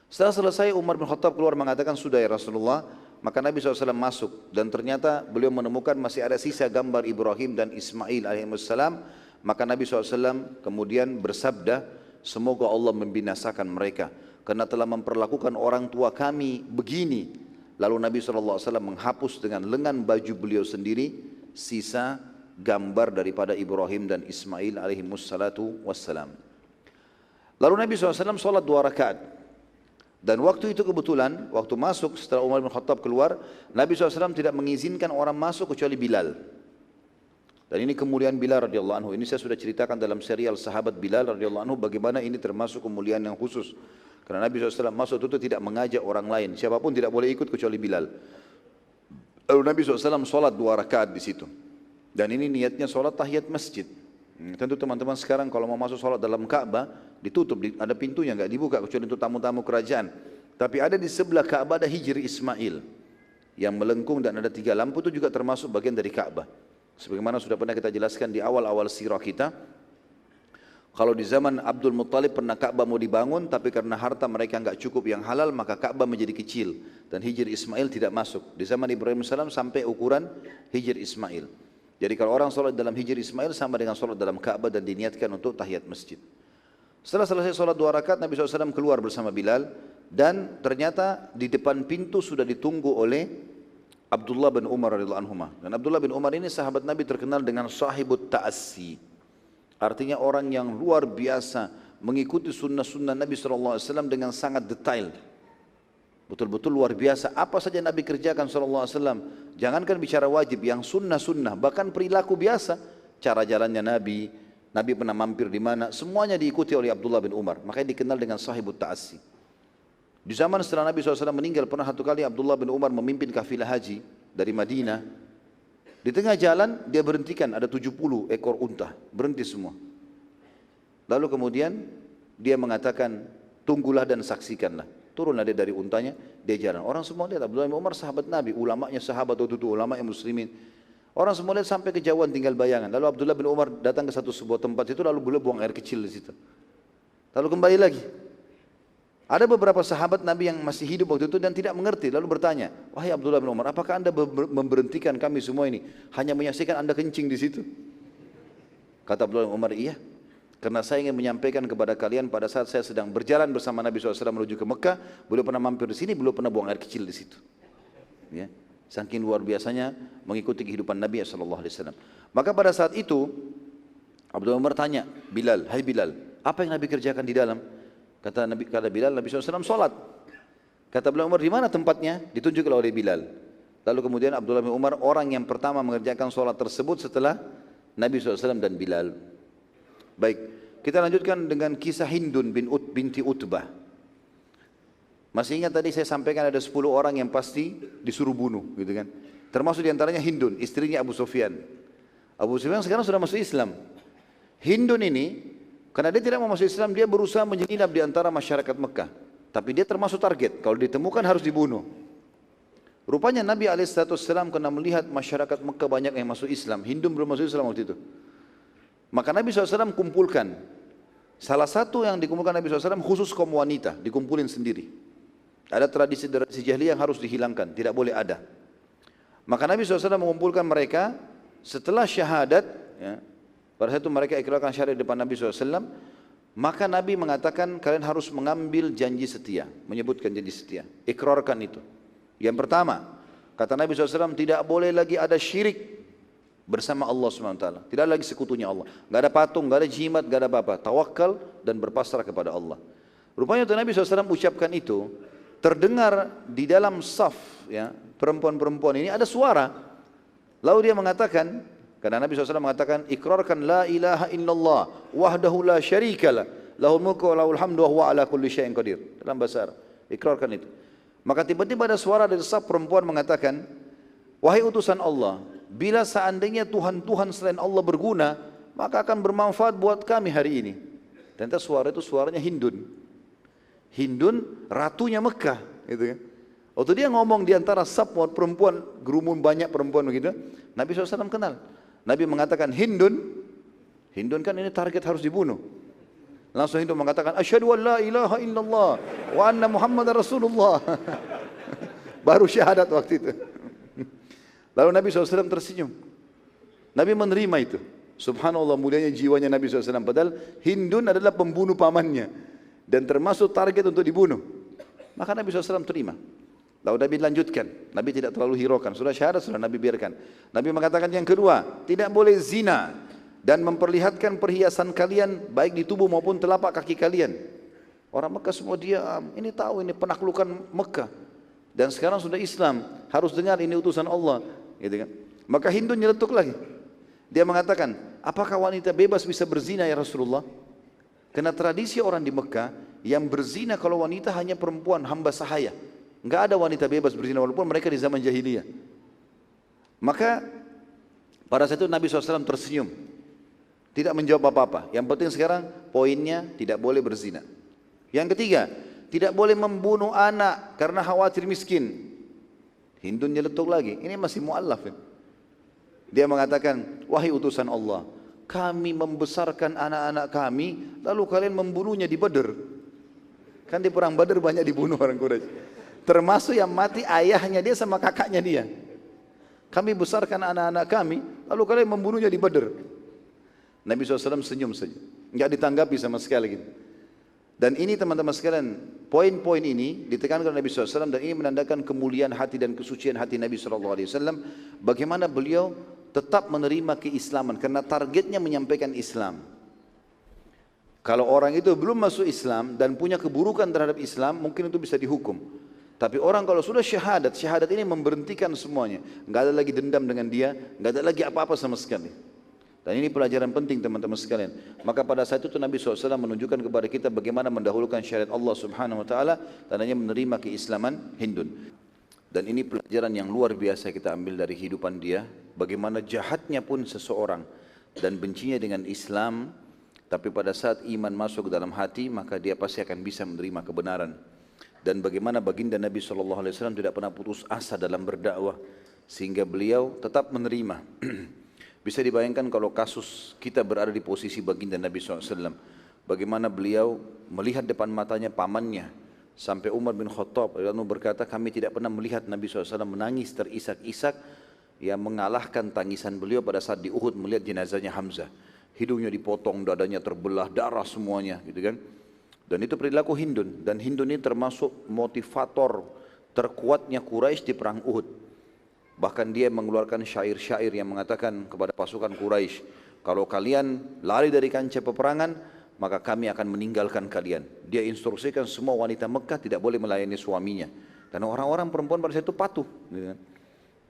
Setelah selesai Umar bin Khattab keluar mengatakan, sudah ya Rasulullah. Maka Nabi SAW masuk dan ternyata beliau menemukan masih ada sisa gambar Ibrahim dan Ismail alaihissalam. Maka Nabi SAW kemudian bersabda, semoga Allah membinasakan mereka karena telah memperlakukan orang tua kami begini. Lalu Nabi SAW menghapus dengan lengan baju beliau sendiri sisa gambar daripada Ibrahim dan Ismail alaihimussalatu wassalam. Lalu Nabi SAW sholat 2 rakaat. Dan waktu itu kebetulan, waktu masuk setelah Umar bin Khattab keluar, Nabi SAW tidak mengizinkan orang masuk kecuali Bilal. Dan ini kemuliaan Bilal radhiyallahu anhu. Ini saya sudah ceritakan dalam serial sahabat Bilal radhiyallahu anhu, bagaimana ini termasuk kemuliaan yang khusus. Karena Nabi SAW masuk itu tidak mengajak orang lain, siapapun tidak boleh ikut kecuali Bilal. Lalu Nabi SAW sholat 2 rakaat di situ. Dan ini niatnya sholat tahiyat masjid. Tentu teman-teman sekarang kalau mau masuk sholat dalam Ka'bah, ditutup, ada pintunya, nggak dibuka kecuali untuk tamu-tamu kerajaan. Tapi ada di sebelah Ka'bah ada hijr Ismail yang melengkung dan ada 3 lampu, itu juga termasuk bagian dari Ka'bah. Sebagaimana sudah pernah kita jelaskan di awal-awal sirah kita. Kalau di zaman Abdul Muttalib pernah Ka'bah mau dibangun, tapi karena harta mereka enggak cukup yang halal, maka Ka'bah menjadi kecil dan hijr Ismail tidak masuk. Di zaman Ibrahim AS sampai ukuran hijr Ismail. Jadi kalau orang sholat dalam hijr Ismail sama dengan sholat dalam Ka'bah dan diniatkan untuk tahiyat masjid. Setelah selesai sholat 2 rakaat, Nabi SAW keluar bersama Bilal dan ternyata di depan pintu sudah ditunggu oleh Abdullah bin Umar radhiyallahu anhu. Dan Abdullah bin Umar ini sahabat Nabi terkenal dengan sahibut ta'assi. Artinya orang yang luar biasa mengikuti sunnah-sunnah Nabi SAW dengan sangat detail. Betul-betul luar biasa. Apa saja Nabi kerjakan SAW. Jangankan bicara wajib, yang sunnah-sunnah, bahkan perilaku biasa. Cara jalannya Nabi, Nabi pernah mampir di mana, semuanya diikuti oleh Abdullah bin Umar. Makanya dikenal dengan sahibut ta'assi. Di zaman setelah Nabi SAW meninggal, pernah satu kali Abdullah bin Umar memimpin kafilah haji dari Madinah. Di tengah jalan dia berhentikan, ada 70 ekor unta, berhenti semua. Lalu kemudian dia mengatakan, tunggulah dan saksikanlah. Turunlah dia dari untanya, dia jalan. Orang semua lihat, Abdullah bin Umar sahabat Nabi, ulamanya sahabat waktu itu, ulamanya muslimin. Orang semua lihat sampai kejauhan tinggal bayangan. Lalu Abdullah bin Umar datang ke sebuah tempat itu, lalu beliau buang air kecil di situ. Lalu kembali lagi. Ada beberapa sahabat Nabi yang masih hidup waktu itu dan tidak mengerti, lalu bertanya, wahai Abdullah bin Umar, apakah anda memberhentikan kami semua ini hanya menyaksikan anda kencing di situ? Kata Abdullah bin Umar, iya, karena saya ingin menyampaikan kepada kalian pada saat saya sedang berjalan bersama Nabi SAW menuju ke Mekah, beliau pernah mampir di sini, beliau pernah buang air kecil di situ. Ya, saking luar biasanya mengikuti kehidupan Nabi SAW. Maka pada saat itu Abdullah bin Umar tanya Bilal, hai Bilal, apa yang Nabi kerjakan di dalam? Kata Bilal, Nabi SAW sholat. Kata Abdullah bin Umar, di mana tempatnya? Ditunjukkan oleh Bilal. Lalu kemudian Abdullah bin Umar orang yang pertama mengerjakan sholat tersebut setelah Nabi SAW dan Bilal. Baik, kita lanjutkan dengan kisah Hindun binti Utbah. Masih ingat tadi saya sampaikan ada 10 orang yang pasti disuruh bunuh, gitu kan? Termasuk diantaranya Hindun, istrinya Abu Sufyan. Abu Sufyan sekarang sudah masuk Islam. Hindun ini Karena dia tidak mau masuk Islam, dia berusaha menyelinap di antara masyarakat Mekah. Tapi dia termasuk target, kalau ditemukan harus dibunuh. Rupanya Nabi SAW kena melihat masyarakat Mekah banyak yang masuk Islam. Hindun belum masuk Islam waktu itu. Maka Nabi SAW kumpulkan. Salah satu yang dikumpulkan Nabi SAW khusus kaum wanita, dikumpulin sendiri. Ada tradisi-tradisi jahiliyah yang harus dihilangkan, tidak boleh ada. Maka Nabi SAW mengumpulkan mereka setelah syahadat, ya, pada saat itu mereka ikrarkan syahadat di depan Nabi SAW, maka Nabi mengatakan kalian harus mengambil janji setia, menyebutkan janji setia, ikrarkan itu. Yang pertama, kata Nabi SAW, tidak boleh lagi ada syirik bersama Allah SWT. Tidak lagi sekutunya Allah. Tidak ada patung, tidak ada jimat, tidak ada apa-apa. Tawakal dan berpasrah kepada Allah. Rupanya waktu Nabi SAW ucapkan itu, terdengar di dalam saf, ya, perempuan-perempuan ini ada suara. Lalu dia mengatakan, karena Nabi SAW mengatakan, ikrarkan la ilaha illallah, wahdahu la syarikalah, lahul mulku wa lahul hamdu wa huwa ala kulli syai'in qadir. Dalam bahasa Arab, ikrarkan itu. Maka tiba-tiba ada suara dari saf perempuan mengatakan, wahai utusan Allah, bila seandainya Tuhan-Tuhan selain Allah berguna, maka akan bermanfaat buat kami hari ini. Ternyata suara itu suaranya Hindun. Hindun ratunya Mekah, gitu kan. Waktu dia ngomong di antara saf perempuan, gerumun banyak perempuan begitu, Nabi SAW kenal. Nabi mengatakan Hindun, Hindun kan ini target harus dibunuh. Langsung Hindun mengatakan asyhadu an la ilaha illallah wa anna Muhammadar Rasulullah. Baru syahadat waktu itu. Lalu Nabi SAW tersenyum. Nabi menerima itu. Subhanallah mulianya jiwanya Nabi SAW. Padahal Hindun adalah pembunuh pamannya. Dan termasuk target untuk dibunuh. Maka Nabi SAW terima. Lalu Nabi lanjutkan. Nabi tidak terlalu hiraukan. Sudah syahadat, sudah Nabi biarkan. Nabi mengatakan yang kedua, tidak boleh zina. Dan memperlihatkan perhiasan kalian baik di tubuh maupun telapak kaki kalian. Orang Mekah semua diam. Ini tahu ini penaklukan Mekah. Dan sekarang sudah Islam. Harus dengar ini utusan Allah. Gitu kan? Maka Hindun nyeletuk lagi. Dia mengatakan, apakah wanita bebas bisa berzina ya Rasulullah? Karena tradisi orang di Mekah yang berzina kalau wanita hanya perempuan hamba sahaya. Enggak ada wanita bebas berzina walaupun mereka di zaman jahiliyah. Maka pada saat itu Nabi SAW tersenyum. Tidak menjawab apa-apa. Yang penting sekarang poinnya tidak boleh berzina. Yang ketiga, tidak boleh membunuh anak karena khawatir miskin. Hindun nyeletuk lagi. Ini masih mu'allaf. Ya? Dia mengatakan, wahai utusan Allah, kami membesarkan anak-anak kami, lalu kalian membunuhnya di Badr. Kan di perang Badr banyak dibunuh orang Quraisy. Termasuk yang mati ayahnya dia sama kakaknya dia. Kami besarkan anak-anak kami, lalu kalian membunuhnya di Badr. Nabi SAW senyum saja. Enggak ditanggapi sama sekali. Gitu. Dan ini teman-teman sekalian, poin-poin ini ditekankan oleh Nabi SAW dan ini menandakan kemuliaan hati dan kesucian hati Nabi SAW. Bagaimana beliau tetap menerima keislaman karena targetnya menyampaikan Islam. Kalau orang itu belum masuk Islam dan punya keburukan terhadap Islam, mungkin itu bisa dihukum. Tapi orang kalau sudah syahadat, syahadat ini memberhentikan semuanya. Enggak ada lagi dendam dengan dia, enggak ada lagi apa-apa sama sekali. Dan ini pelajaran penting teman-teman sekalian. Maka pada saat itu Nabi SAW menunjukkan kepada kita bagaimana mendahulukan syariat Allah Subhanahu Wa Taala dan hanya menerima keislaman Hindun. Dan ini pelajaran yang luar biasa kita ambil dari kehidupan dia. Bagaimana jahatnya pun seseorang dan bencinya dengan Islam. Tapi pada saat iman masuk ke dalam hati, maka dia pasti akan bisa menerima kebenaran. Dan bagaimana baginda Nabi SAW tidak pernah putus asa dalam berdakwah. Sehingga beliau tetap menerima. Bisa dibayangkan kalau kasus kita berada di posisi baginda Nabi SAW. Bagaimana beliau melihat depan matanya pamannya. Sampai Umar bin Khattab berkata, kami tidak pernah melihat Nabi SAW menangis terisak-isak. Yang mengalahkan tangisan beliau pada saat di Uhud melihat jenazahnya Hamzah. Hidungnya dipotong, dadanya terbelah, darah semuanya. Gitu kan? Dan itu perilaku Hindun. Dan Hindun ini termasuk motivator terkuatnya Quraisy di perang Uhud. Bahkan dia mengeluarkan syair-syair yang mengatakan kepada pasukan Quraisy, kalau kalian lari dari kancah peperangan, maka kami akan meninggalkan kalian. Dia instruksikan semua wanita Mekah tidak boleh melayani suaminya. Dan orang-orang perempuan pada saat itu patuh.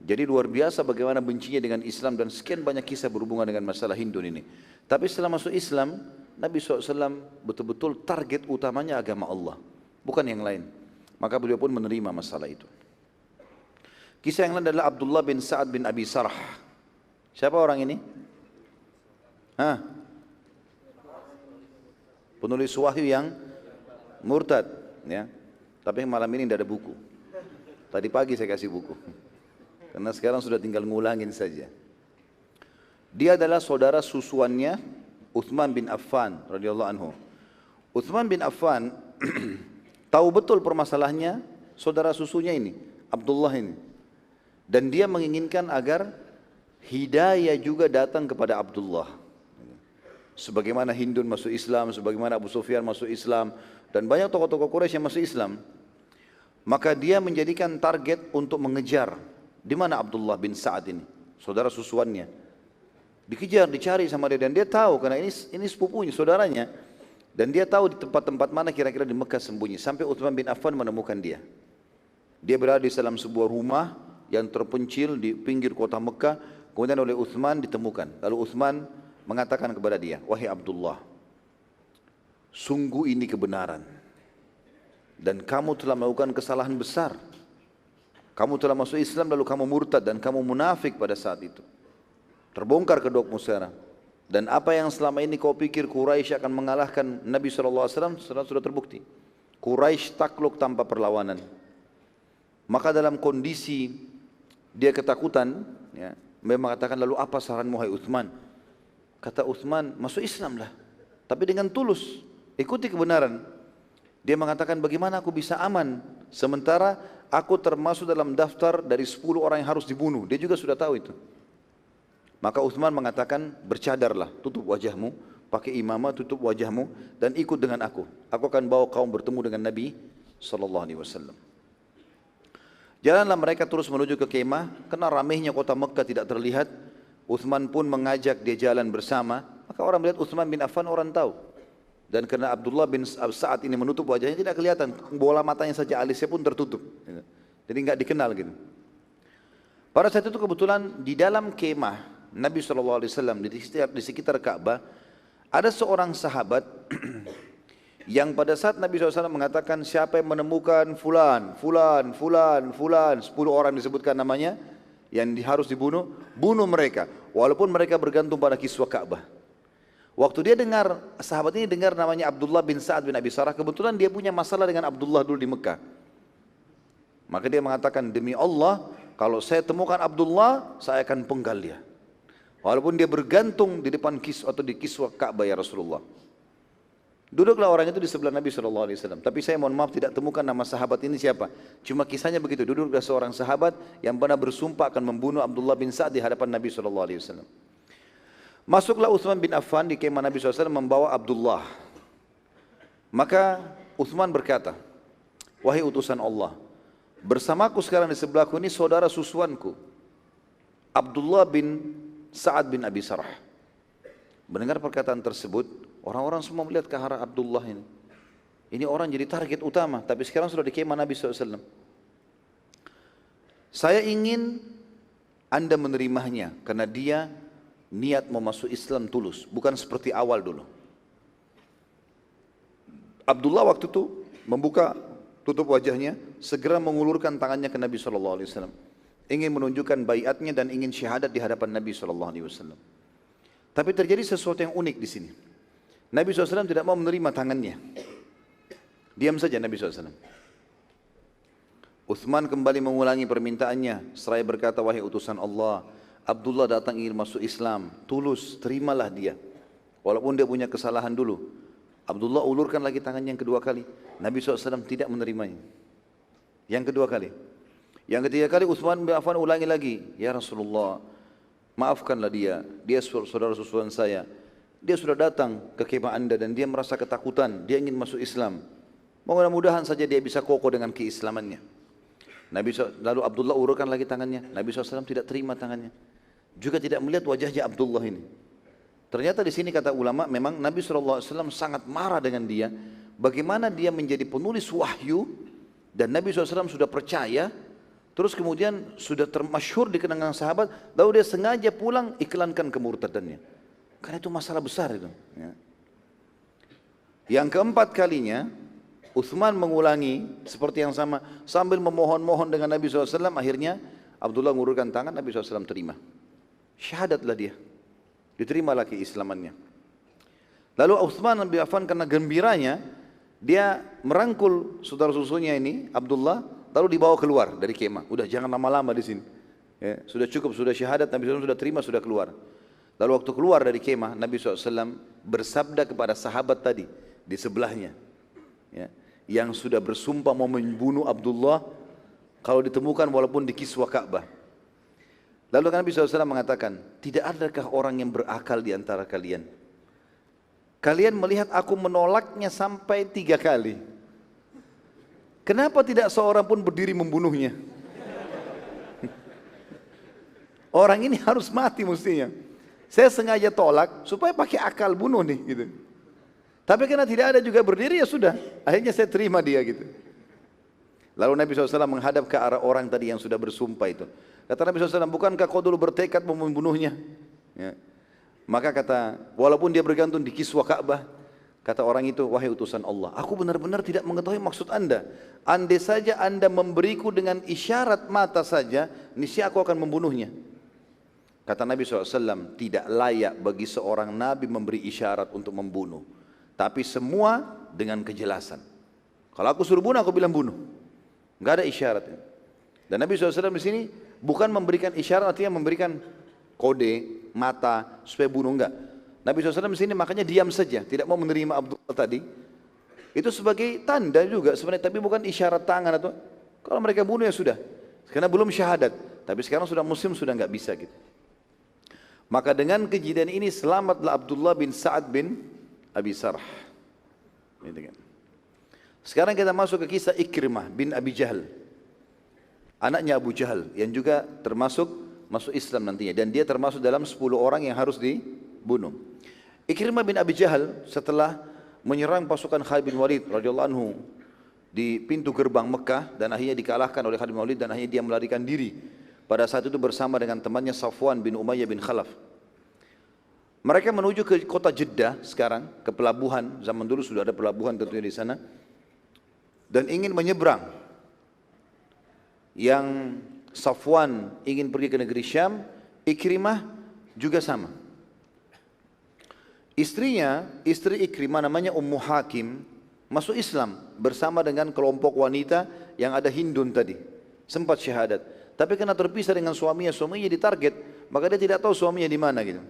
Jadi luar biasa bagaimana bencinya dengan Islam dan sekian banyak kisah berhubungan dengan masalah Hindun ini. Tapi setelah masuk Islam, Nabi SAW betul-betul target utamanya agama Allah, bukan yang lain. Maka beliau pun menerima masalah itu. Kisah yang lain adalah Abdullah bin Sa'ad bin Abi Sarh. Siapa orang ini? Penulis wahyu yang murtad, ya. Tapi malam ini tidak ada buku. Tadi pagi saya kasih buku. Karena sekarang sudah tinggal ngulangin saja. Dia adalah saudara susuannya Uthman bin Affan radhiyallahu anhu. Uthman bin Affan tahu betul permasalahannya saudara susunya ini, Abdullah ini. Dan dia menginginkan agar hidayah juga datang kepada Abdullah. Sebagaimana Hindun masuk Islam, sebagaimana Abu Sufyan masuk Islam, dan banyak tokoh-tokoh Quraisy yang masuk Islam. Maka dia menjadikan target untuk mengejar di mana Abdullah bin Sa'ad ini, saudara susuannya. Dikejar, dicari sama dia, dan dia tahu karena ini sepupunya, saudaranya. Dan dia tahu di tempat-tempat mana kira-kira di Mekah sembunyi. Sampai Uthman bin Affan menemukan dia. Dia berada di dalam sebuah rumah yang terpencil di pinggir kota Mekah. Kemudian oleh Uthman ditemukan. Lalu Uthman mengatakan kepada dia, wahai Abdullah, sungguh ini kebenaran. Dan kamu telah melakukan kesalahan besar. Kamu telah masuk Islam lalu kamu murtad dan kamu munafik pada saat itu. Terbongkar kedokmu sekarang. Dan apa yang selama ini kau pikir Quraisy akan mengalahkan Nabi SAW sudah terbukti. Quraisy takluk tanpa perlawanan. Maka dalam kondisi dia ketakutan, ya, memang mengatakan lalu apa saranmu hai Uthman? Kata Uthman, masuk Islam lah. Tapi dengan tulus, ikuti kebenaran. Dia mengatakan bagaimana aku bisa aman sementara aku termasuk dalam daftar dari 10 orang yang harus dibunuh. Dia juga sudah tahu itu. Maka Uthman mengatakan bercadarlah, tutup wajahmu, pakai imamah, tutup wajahmu dan ikut dengan aku. Aku akan bawa kaum bertemu dengan Nabi SAW. Jalanlah mereka terus menuju ke kemah, karena ramainya kota Mekah tidak terlihat. Uthman pun mengajak dia jalan bersama. Maka orang melihat Uthman bin Affan, orang tahu. Dan karena Abdullah bin Sa'ad ini menutup wajahnya tidak kelihatan, bola matanya saja, alisnya pun tertutup. Jadi enggak dikenal gitu. Pada saat itu kebetulan di dalam kemah Nabi SAW di sekitar Ka'bah ada seorang sahabat yang pada saat Nabi SAW mengatakan siapa yang menemukan fulan, 10 orang disebutkan namanya yang harus dibunuh, bunuh mereka walaupun mereka bergantung pada kiswah Ka'bah. Waktu dia dengar, sahabat ini dengar namanya Abdullah bin Sa'ad bin Abi Sarah, kebetulan dia punya masalah dengan Abdullah dulu di Mekah. Maka dia mengatakan, demi Allah, kalau saya temukan Abdullah, saya akan penggal dia. Walaupun dia bergantung di depan kiswah atau di kiswah Ka'bah ya Rasulullah. Duduklah orang itu di sebelah Nabi SAW. Tapi saya mohon maaf tidak temukan nama sahabat ini siapa. Cuma kisahnya begitu, duduklah seorang sahabat yang pernah bersumpah akan membunuh Abdullah bin Sa'ad di hadapan Nabi SAW. Masuklah Uthman bin Affan di kemah Nabi SAW membawa Abdullah. Maka Uthman berkata, wahai utusan Allah, bersamaku sekarang di sebelahku ini saudara susuanku, Abdullah bin Sa'ad bin Abi Sarah. Mendengar perkataan tersebut, orang-orang semua melihat ke arah Abdullah ini. Ini orang jadi target utama, tapi sekarang sudah di kemah Nabi SAW. Saya ingin Anda menerimanya, karena dia niat mau masuk Islam tulus, bukan seperti awal dulu. Abdullah waktu itu membuka, tutup wajahnya, segera mengulurkan tangannya ke Nabi SAW. Ingin menunjukkan baiatnya dan ingin syahadat di hadapan Nabi SAW. Tapi terjadi sesuatu yang unik di sini. Nabi SAW tidak mau menerima tangannya. Diam saja Nabi SAW. Uthman kembali mengulangi permintaannya. Seraya berkata, wahai utusan Allah, Abdullah datang ingin masuk Islam, tulus, terimalah dia. Walaupun dia punya kesalahan dulu. Abdullah ulurkan lagi tangannya yang kedua kali. Nabi SAW tidak menerimanya. Yang kedua kali. Yang ketiga kali Uthman bin Affan ulangi lagi. Ya Rasulullah, maafkanlah dia. Dia saudara susuan saya. Dia sudah datang ke kemah Anda dan dia merasa ketakutan. Dia ingin masuk Islam. Mudah-mudahan saja dia bisa kokoh dengan keislamannya. Lalu Abdullah ulurkan lagi tangannya. Nabi SAW tidak terima tangannya. Juga tidak melihat wajahnya Abdullah ini. Ternyata di sini kata ulama, memang Nabi SAW sangat marah dengan dia. Bagaimana dia menjadi penulis wahyu dan Nabi SAW sudah percaya, terus kemudian sudah termasyhur di kenangan sahabat, lalu dia sengaja pulang iklankan kemurtadannya. Karena itu masalah besar itu. Ya. Yang keempat kalinya, Uthman mengulangi seperti yang sama sambil memohon-mohon dengan Nabi SAW. Akhirnya Abdullah mengulurkan tangan, Nabi SAW terima. Syahadatlah dia. Diterimalah keislamannya. Lalu Utsman bin Affan karena gembiranya, dia merangkul saudara susunya ini, Abdullah, lalu dibawa keluar dari kemah. Udah jangan lama-lama di sini. Ya, sudah cukup, sudah syahadat, Nabi SAW sudah terima, sudah keluar. Lalu waktu keluar dari kemah, Nabi SAW bersabda kepada sahabat tadi di sebelahnya, ya, yang sudah bersumpah mau membunuh Abdullah kalau ditemukan walaupun di kiswah Ka'bah. Lalu Nabi SAW mengatakan, tidak adakah orang yang berakal di antara kalian? Kalian melihat aku menolaknya sampai 3 kali. Kenapa tidak seorang pun berdiri membunuhnya? Orang ini harus mati mestinya. Saya sengaja tolak supaya pakai akal bunuh nih gitu. Tapi karena tidak ada juga berdiri, ya sudah. Akhirnya saya terima dia gitu. Lalu Nabi SAW menghadap ke arah orang tadi yang sudah bersumpah itu. Kata Nabi SAW, bukankah kau dulu bertekad mau membunuhnya? Ya. Maka kata, walaupun dia bergantung di kiswah Ka'bah, kata orang itu, wahai utusan Allah, aku benar-benar tidak mengetahui maksud anda. Andai saja anda memberiku dengan isyarat mata saja, niscaya aku akan membunuhnya. Kata Nabi SAW, tidak layak bagi seorang Nabi memberi isyarat untuk membunuh. Tapi semua dengan kejelasan. Kalau aku suruh bunuh, aku bilang bunuh. Enggak ada isyarat. Dan Nabi SAW di sini bukan memberikan isyarat, artinya memberikan kode, mata, supaya bunuh, enggak. Nabi SAW di sini makanya diam saja, tidak mau menerima Abdullah tadi. Itu sebagai tanda juga sebenarnya, tapi bukan isyarat tangan atau kalau mereka bunuh ya sudah. Karena belum syahadat, tapi sekarang sudah muslim, sudah enggak bisa gitu. Maka dengan kejadian ini selamatlah Abdullah bin Sa'ad bin Abi Sarh. Sekarang kita masuk ke kisah Ikrimah bin Abi Jahal, anaknya Abu Jahal yang juga masuk Islam nantinya, dan dia termasuk dalam 10 orang yang harus dibunuh. Ikrimah bin Abi Jahal setelah menyerang pasukan Khalid bin Walid radhiyallahu anhu di pintu gerbang Mekah dan akhirnya dikalahkan oleh Khalid bin Walid dan akhirnya dia melarikan diri. Pada saat itu bersama dengan temannya Safwan bin Umayyah bin Khalaf. Mereka menuju ke kota Jeddah sekarang, ke pelabuhan. Zaman dulu sudah ada pelabuhan tentunya di sana. Dan ingin menyeberang. Yang Safwan ingin pergi ke negeri Syam, Ikrimah juga sama. Istri Ikrimah namanya Ummu Hakim, masuk Islam bersama dengan kelompok wanita yang ada Hindun tadi. Sempat syahadat. Tapi karena terpisah dengan suaminya ditarget, maka dia tidak tahu suaminya di mana gitu.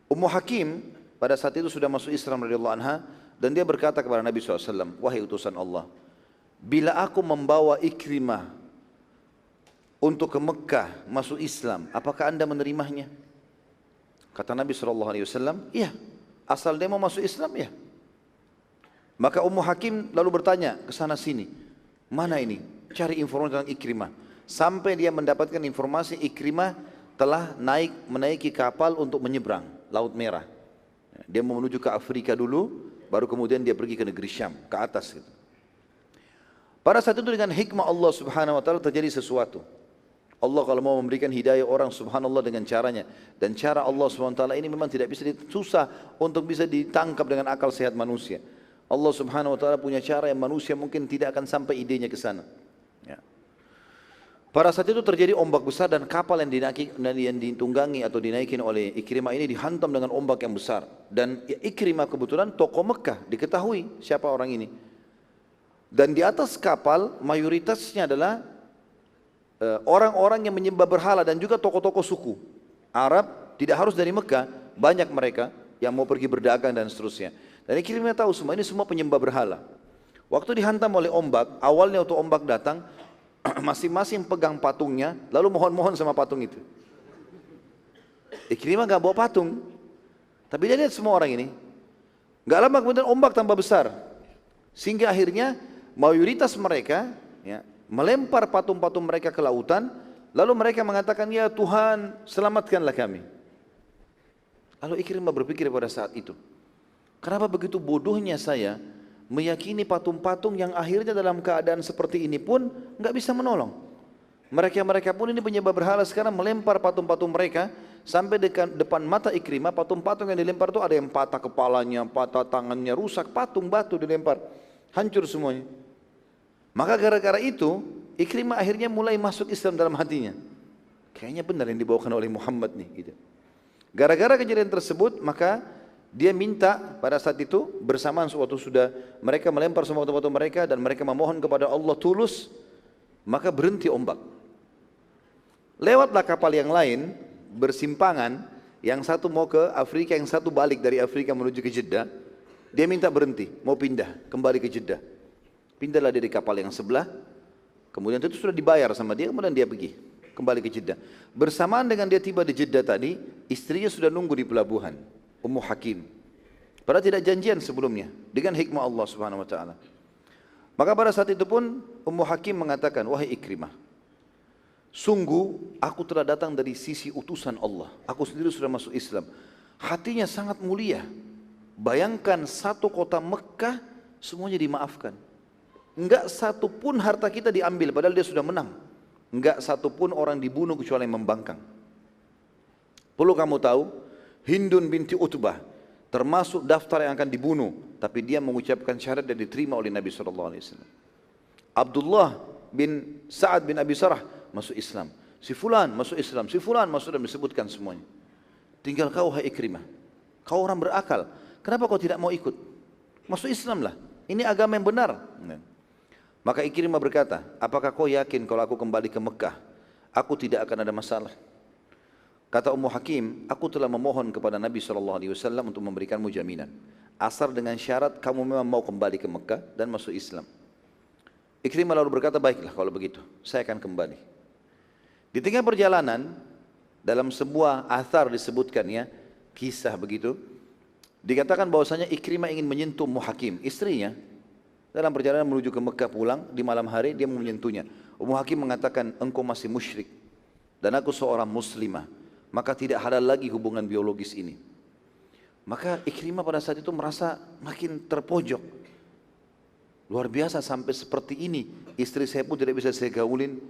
Ummu Hakim pada saat itu sudah masuk Islam radhiyallahu anha dan dia berkata kepada Nabi SAW, wahai utusan Allah, bila aku membawa Ikrimah untuk ke Mekah masuk Islam, apakah anda menerimanya? Kata Nabi SAW, iya, asal dia mau masuk Islam ya. Maka Ummu Hakim lalu bertanya ke sana sini, mana ini? Cari informasi tentang Ikrimah. Sampai dia mendapatkan informasi Ikrimah telah menaiki kapal untuk menyeberang Laut Merah. Dia mau menuju ke Afrika dulu, baru kemudian dia pergi ke negeri Syam, ke atas gitu. Pada saat itu dengan hikmah Allah Subhanahu wa taala terjadi sesuatu. Allah kalau mau memberikan hidayah orang subhanallah dengan caranya. Dan cara Allah Subhanahu wa taala ini memang tidak bisa susah untuk bisa ditangkap dengan akal sehat manusia. Allah Subhanahu wa taala punya cara yang manusia mungkin tidak akan sampai idenya ke sana. Ya. Pada saat itu terjadi ombak besar dan kapal yang ditunggangi atau dinaikin oleh Ikrimah ini dihantam dengan ombak yang besar. Dan Ikrimah kebetulan tokoh Mekah, diketahui siapa orang ini. Dan di atas kapal mayoritasnya adalah orang-orang yang menyembah berhala dan juga tokoh-tokoh suku Arab, tidak harus dari Mekah, banyak mereka yang mau pergi berdagang dan seterusnya. Dan Ikrimah tahu semua ini semua penyembah berhala. Waktu dihantam oleh ombak, awalnya waktu ombak datang, masing-masing pegang patungnya, lalu mohon-mohon sama patung itu. Ikrimah gak bawa patung, tapi dia lihat semua orang ini. Gak lama kemudian ombak tambah besar, sehingga akhirnya mayoritas mereka ya, melempar patung-patung mereka ke lautan, lalu mereka mengatakan, ya Tuhan selamatkanlah kami. Lalu Ikrimah berpikir pada saat itu, kenapa begitu bodohnya saya meyakini patung-patung yang akhirnya dalam keadaan seperti ini pun nggak bisa menolong. Mereka pun ini penyembah berhala sekarang melempar patung-patung mereka sampai depan mata Ikrimah. Patung-patung yang dilempar itu ada yang patah kepalanya, patah tangannya, rusak, patung batu dilempar, hancur semuanya. Maka gara-gara itu Ikrimah akhirnya mulai masuk Islam dalam hatinya. Kayaknya benar yang dibawakan oleh Muhammad nih gitu. Gara-gara kejadian tersebut maka Dia minta pada saat itu bersamaan suatu sudah mereka melempar semua batu-batu mereka dan mereka memohon kepada Allah tulus, maka berhenti ombak. Lewatlah kapal yang lain bersimpangan, yang satu mau ke Afrika, yang satu balik dari Afrika menuju ke Jeddah. Dia minta berhenti, mau pindah kembali ke Jeddah. Pindahlah dia di kapal yang sebelah. Kemudian itu sudah dibayar sama dia, kemudian dia pergi kembali ke Jeddah. Bersamaan dengan dia tiba di Jeddah tadi, istrinya sudah nunggu di pelabuhan. Ummu Hakim. Padahal tidak janjian sebelumnya dengan hikmah Allah Subhanahu wa taala. Maka pada saat itu pun Ummu Hakim mengatakan, "Wahai Ikrimah, sungguh aku telah datang dari sisi utusan Allah. Aku sendiri sudah masuk Islam." Hatinya sangat mulia. Bayangkan satu kota Mekah semuanya dimaafkan. Enggak satu pun harta kita diambil padahal dia sudah menang. Enggak satu pun orang dibunuh kecuali yang membangkang. Perlu kamu tahu, Hindun binti Utbah termasuk daftar yang akan dibunuh, tapi dia mengucapkan syahadat dan diterima oleh Nabi SAW. Abdullah bin Sa'ad bin Abi Sarah masuk Islam. Si fulan masuk Islam, si fulan masuk, dan disebutkan semuanya. Tinggal kau, hai Ikrimah. Kau orang berakal. Kenapa kau tidak mau ikut? Masuk Islam lah. Ini agama yang benar. Maka Ikrimah berkata, apakah kau yakin kalau aku kembali ke Mekah, aku tidak akan ada masalah? Kata Ummu Hakim, aku telah memohon kepada Nabi SAW untuk memberikanmu jaminan. Asal dengan syarat kamu memang mau kembali ke Mekah dan masuk Islam. Ikrimah lalu berkata, baiklah kalau begitu, saya akan kembali. Di tengah perjalanan, dalam sebuah athar disebutkan ya, kisah begitu, dikatakan bahwasanya Ikrimah ingin menyentuh Ummu Hakim, istrinya. Dalam perjalanan menuju ke Mekah pulang, di malam hari dia menyentuhnya. Ummu Hakim mengatakan, engkau masih musyrik dan aku seorang muslimah, maka tidak halal lagi hubungan biologis ini. Maka Ikrimah pada saat itu merasa makin terpojok. Luar biasa, sampai seperti ini istri saya pun tidak bisa saya gaulin.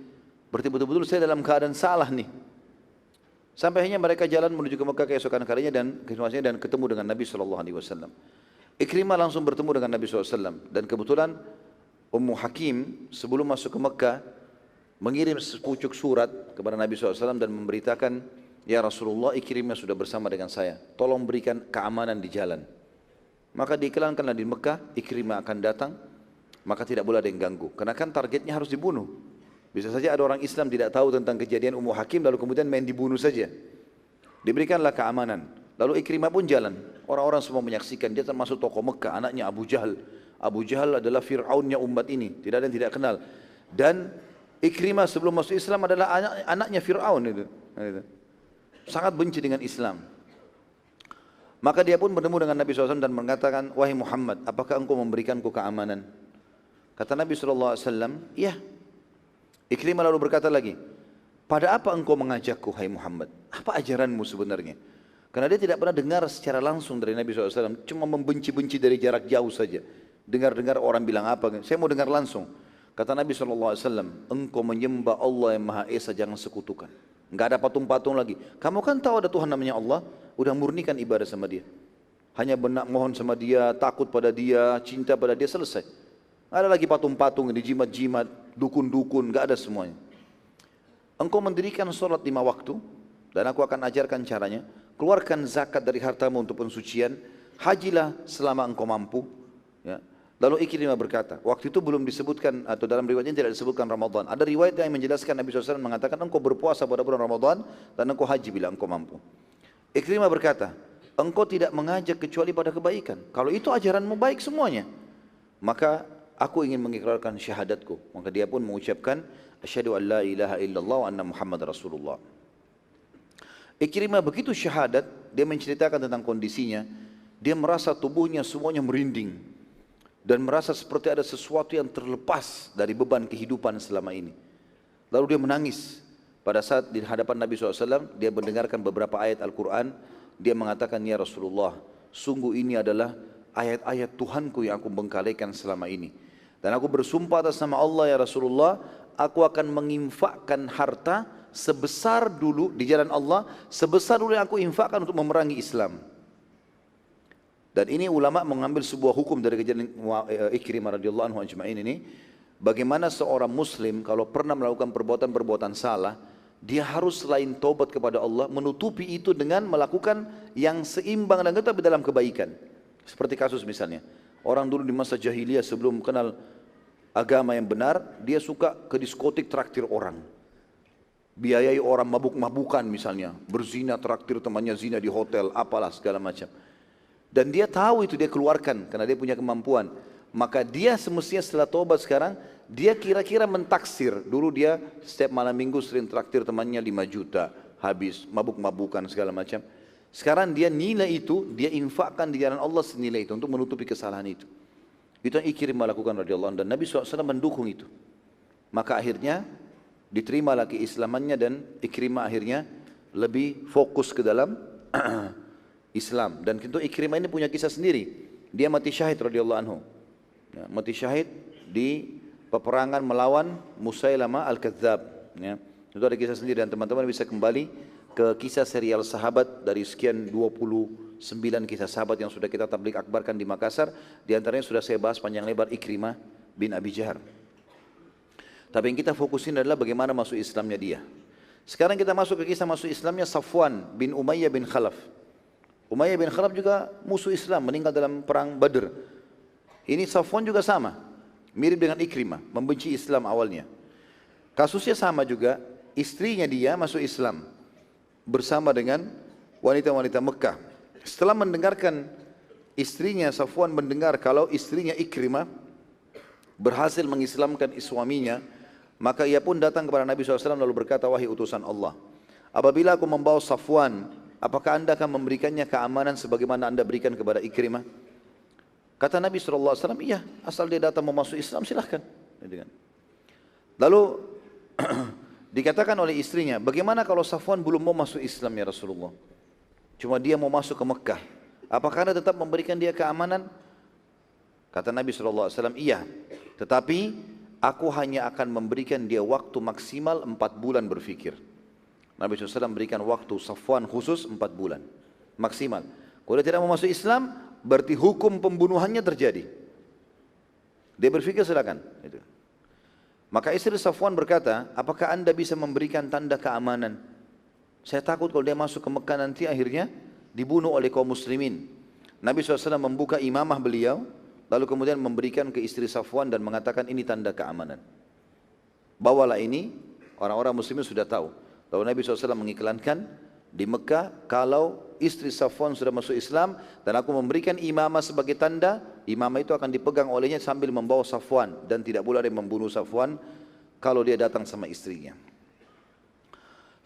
Berarti betul-betul saya dalam keadaan salah nih. Sampai akhirnya mereka jalan menuju ke Mekah keesokan harinya dan ketemu dengan Nabi SAW. Ikrimah langsung bertemu dengan Nabi SAW. Dan kebetulan Ummu Hakim sebelum masuk ke Mekah mengirim sepucuk surat kepada Nabi SAW dan memberitakan, ya Rasulullah, Ikrimah sudah bersama dengan saya, tolong berikan keamanan di jalan. Maka diiklankanlah di Mekah, Ikrimah akan datang, maka tidak boleh ada yang ganggu, karena kan targetnya harus dibunuh. Bisa saja ada orang Islam tidak tahu tentang kejadian Ummu Hakim lalu kemudian main dibunuh saja. Diberikanlah keamanan, lalu Ikrimah pun jalan. Orang-orang semua menyaksikan, dia termasuk tokoh Mekah, anaknya Abu Jahal. Abu Jahal adalah Fir'aunnya umat ini, tidak ada yang tidak kenal. Dan Ikrimah sebelum masuk Islam adalah anaknya Fir'aun itu. Sangat benci dengan Islam. Maka dia pun bertemu dengan Nabi SAW dan mengatakan, wahai Muhammad, apakah engkau memberikanku keamanan? Kata Nabi SAW, iya. Ikrimah lalu berkata lagi, pada apa engkau mengajakku, hai Muhammad? Apa ajaranmu sebenarnya? Karena dia tidak pernah dengar secara langsung dari Nabi SAW, cuma membenci-benci dari jarak jauh saja. Dengar-dengar orang bilang apa, saya mau dengar langsung. Kata Nabi SAW, engkau menyembah Allah yang Maha Esa, jangan sekutukan. Enggak ada patung-patung lagi. Kamu kan tahu ada Tuhan namanya Allah, udah murnikan ibadah sama dia. Hanya benak mohon sama dia, takut pada dia, cinta pada dia, selesai. Nggak ada lagi patung-patung, dijimat-jimat, dukun-dukun, enggak ada semuanya. Engkau mendirikan sholat 5 waktu, dan aku akan ajarkan caranya. Keluarkan zakat dari hartamu untuk pensucian, hajilah selama engkau mampu. Ya. Lalu Ikrimah berkata, waktu itu belum disebutkan, atau dalam riwayatnya tidak disebutkan Ramadan. Ada riwayat yang menjelaskan Nabi SAW mengatakan, engkau berpuasa pada bulan Ramadan, dan engkau haji bila engkau mampu. Ikrimah berkata, engkau tidak mengajak kecuali pada kebaikan. Kalau itu ajaranmu baik semuanya, maka aku ingin mengikrarkan syahadatku. Maka dia pun mengucapkan, asyhadu an la ilaha illallah wa anna Muhammad Rasulullah. Ikrimah begitu syahadat, dia menceritakan tentang kondisinya. Dia merasa tubuhnya semuanya merinding. Dan merasa seperti ada sesuatu yang terlepas dari beban kehidupan selama ini. Lalu dia menangis. Pada saat di hadapan Nabi SAW, dia mendengarkan beberapa ayat Al-Quran. Dia mengatakan, ya Rasulullah, sungguh ini adalah ayat-ayat Tuhanku yang aku bengkalikan selama ini. Dan aku bersumpah atas nama Allah, ya Rasulullah, aku akan menginfakkan harta sebesar dulu di jalan Allah, sebesar dulu yang aku infakkan untuk memerangi Islam. Dan ini ulama mengambil sebuah hukum dari kejadian Ikrimah radhiyallahu anhu ajma'in ini, bagaimana seorang muslim kalau pernah melakukan perbuatan-perbuatan salah, dia harus selain taubat kepada Allah, menutupi itu dengan melakukan yang seimbang dan tapi dalam kebaikan. Seperti kasus misalnya, orang dulu di masa jahiliyah sebelum kenal agama yang benar, dia suka ke diskotik traktir orang. Biayai orang mabuk-mabukan misalnya, berzina, traktir temannya zina di hotel, apalah segala macam. Dan dia tahu itu dia keluarkan karena dia punya kemampuan. Maka dia semestinya setelah taubat sekarang, dia kira-kira mentaksir. Dulu dia setiap malam minggu sering traktir temannya 5 juta, habis, mabuk-mabukan segala macam. Sekarang dia nilai itu, dia infakkan di jalan Allah senilai itu untuk menutupi kesalahan itu. Itu yang Ikrimah lakukan radhiyallahu anhu dan Nabi SAW mendukung itu. Maka akhirnya diterima lagi keislamannya dan Ikrimah akhirnya lebih fokus ke dalam Islam. Dan tentu Ikrimah ini punya kisah sendiri. Dia mati syahid radhiyallahu anhu. Ya, mati syahid di peperangan melawan Musailamah Al-Kadzab. Ya. Itu ada kisah sendiri dan teman-teman bisa kembali ke kisah serial sahabat dari sekian 29 kisah sahabat yang sudah kita tabligh akbarkan di Makassar. Di antaranya sudah saya bahas panjang lebar Ikrimah bin Abi Jahar. Tapi yang kita fokusin adalah bagaimana masuk Islamnya dia. Sekarang kita masuk ke kisah masuk Islamnya Safwan bin Umayyah bin Khalaf. Umayyah bin Khalaf juga musuh Islam, meninggal dalam perang Badr. Ini Safwan juga sama, mirip dengan Ikrimah, membenci Islam awalnya. Kasusnya sama juga, istrinya dia masuk Islam bersama dengan wanita-wanita Mekah. Setelah mendengarkan istrinya, Safwan mendengar kalau istrinya Ikrimah berhasil mengislamkan suaminya, maka ia pun datang kepada Nabi SAW lalu berkata, wahai utusan Allah, apabila aku membawa Safwan, apakah anda akan memberikannya keamanan sebagaimana anda berikan kepada Ikrimah? Kata Nabi SAW, iya, asal dia datang mau masuk Islam silahkan. Lalu dikatakan oleh istrinya, bagaimana kalau Safwan belum mau masuk Islam ya Rasulullah? Cuma dia mau masuk ke Mekah. Apakah anda tetap memberikan dia keamanan? Kata Nabi SAW, iya. Tetapi aku hanya akan memberikan dia waktu maksimal 4 bulan berfikir. Nabi SAW memberikan waktu Safwan khusus 4 bulan. Maksimal. Kalau dia tidak mau masuk Islam, berarti hukum pembunuhannya terjadi. Dia berfikir silakan. Itu. Maka istri Safwan berkata, apakah anda bisa memberikan tanda keamanan? Saya takut kalau dia masuk ke Mekah nanti akhirnya dibunuh oleh kaum muslimin. Nabi SAW membuka imamah beliau, lalu kemudian memberikan ke istri Safwan dan mengatakan ini tanda keamanan. Bawalah ini, orang-orang muslimin sudah tahu. Lalu Nabi SAW mengiklankan di Mekah, kalau istri Safwan sudah masuk Islam dan aku memberikan imamah sebagai tanda, imamah itu akan dipegang olehnya sambil membawa Safwan dan tidak boleh ada yang membunuh Safwan kalau dia datang sama istrinya.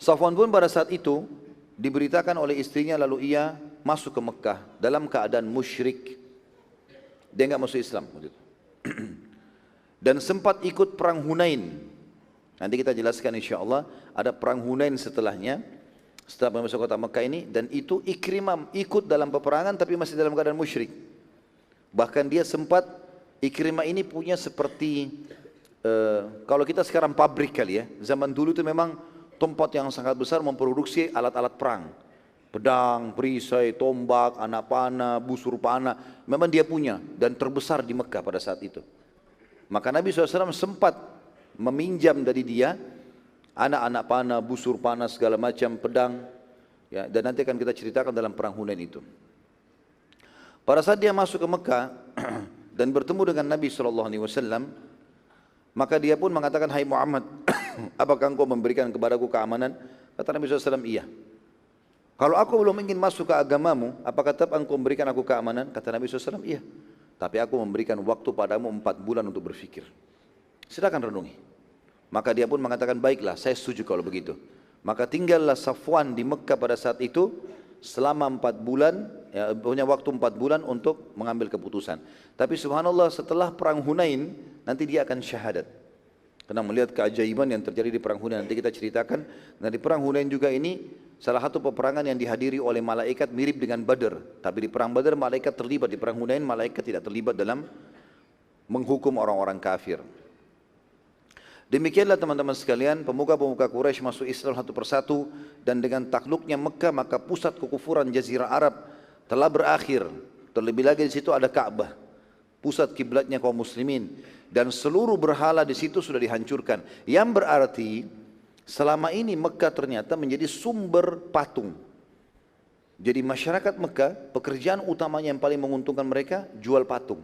Safwan pun pada saat itu diberitakan oleh istrinya lalu ia masuk ke Mekah dalam keadaan musyrik. Dia enggak masuk Islam. Dan sempat ikut perang Hunain. Nanti kita jelaskan insyaAllah ada perang Hunain setelahnya. Setelah masuk kota Mekah ini, dan itu Ikrimah ikut dalam peperangan tapi masih dalam keadaan musyrik. Bahkan dia sempat, Ikrimah ini punya seperti kalau kita sekarang pabrik kali ya. Zaman dulu itu memang tempat yang sangat besar memproduksi alat-alat perang. Pedang, perisai, tombak, anak panah, busur panah. Memang dia punya dan terbesar di Mekah pada saat itu. Maka Nabi SAW sempat meminjam dari dia anak-anak panah, busur panah, segala macam, pedang. Ya, dan nanti akan kita ceritakan dalam perang Hunain itu. Pada saat dia masuk ke Mekah dan bertemu dengan Nabi SAW, maka dia pun mengatakan, hai Muhammad, apakah engkau memberikan kepadaku keamanan? Kata Nabi SAW, iya. Kalau aku belum ingin masuk ke agamamu, apakah tetap engkau memberikan aku keamanan? Kata Nabi SAW, iya. Tapi aku memberikan waktu padamu 4 bulan untuk berfikir. Silakan renungi. Maka dia pun mengatakan, baiklah, saya setuju kalau begitu. Maka tinggallah Safwan di Mekah pada saat itu selama 4 bulan, ya, punya waktu 4 bulan untuk mengambil keputusan. Tapi subhanallah setelah perang Hunain, nanti dia akan syahadat. Karena melihat keajaiban yang terjadi di perang Hunain, nanti kita ceritakan. Nah di perang Hunain juga ini, salah satu peperangan yang dihadiri oleh malaikat mirip dengan Badr. Tapi di perang Badr malaikat terlibat, di perang Hunain malaikat tidak terlibat dalam menghukum orang-orang kafir. Demikianlah teman-teman sekalian, pemuka-pemuka Quraisy masuk Islam satu persatu dan dengan takluknya Mekah maka pusat kekufuran Jazirah Arab telah berakhir. Terlebih lagi di situ ada Ka'bah, pusat kiblatnya kaum muslimin dan seluruh berhala di situ sudah dihancurkan. Yang berarti selama ini Mekah ternyata menjadi sumber patung. Jadi masyarakat Mekah, pekerjaan utamanya yang paling menguntungkan mereka, jual patung.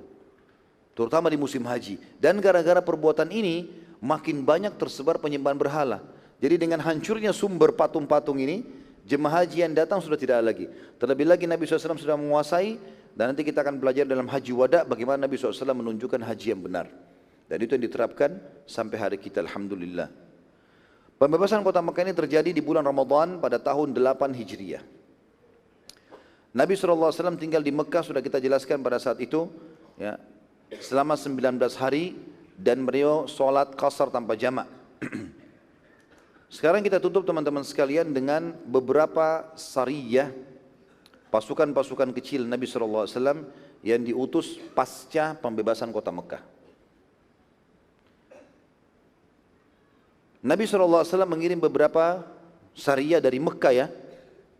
Terutama di musim haji. Dan gara-gara perbuatan ini, makin banyak tersebar penyembahan berhala. Jadi dengan hancurnya sumber patung-patung ini, jemaah haji yang datang sudah tidak ada lagi. Terlebih lagi Nabi SAW sudah menguasai, dan nanti kita akan belajar dalam haji wada, bagaimana Nabi SAW menunjukkan haji yang benar. Dan itu yang diterapkan sampai hari kita, alhamdulillah. Pembebasan kota Mekah ini terjadi di bulan Ramadan pada tahun 8 Hijriah. Nabi SAW tinggal di Mekah, sudah kita jelaskan pada saat itu, ya, selama 19 hari, dan beliau sholat qasar tanpa jamak. Sekarang kita tutup teman-teman sekalian dengan beberapa sariyah, pasukan-pasukan kecil Nabi SAW yang diutus pasca pembebasan kota Mekah. Nabi SAW mengirim beberapa sariyah dari Mekah, ya.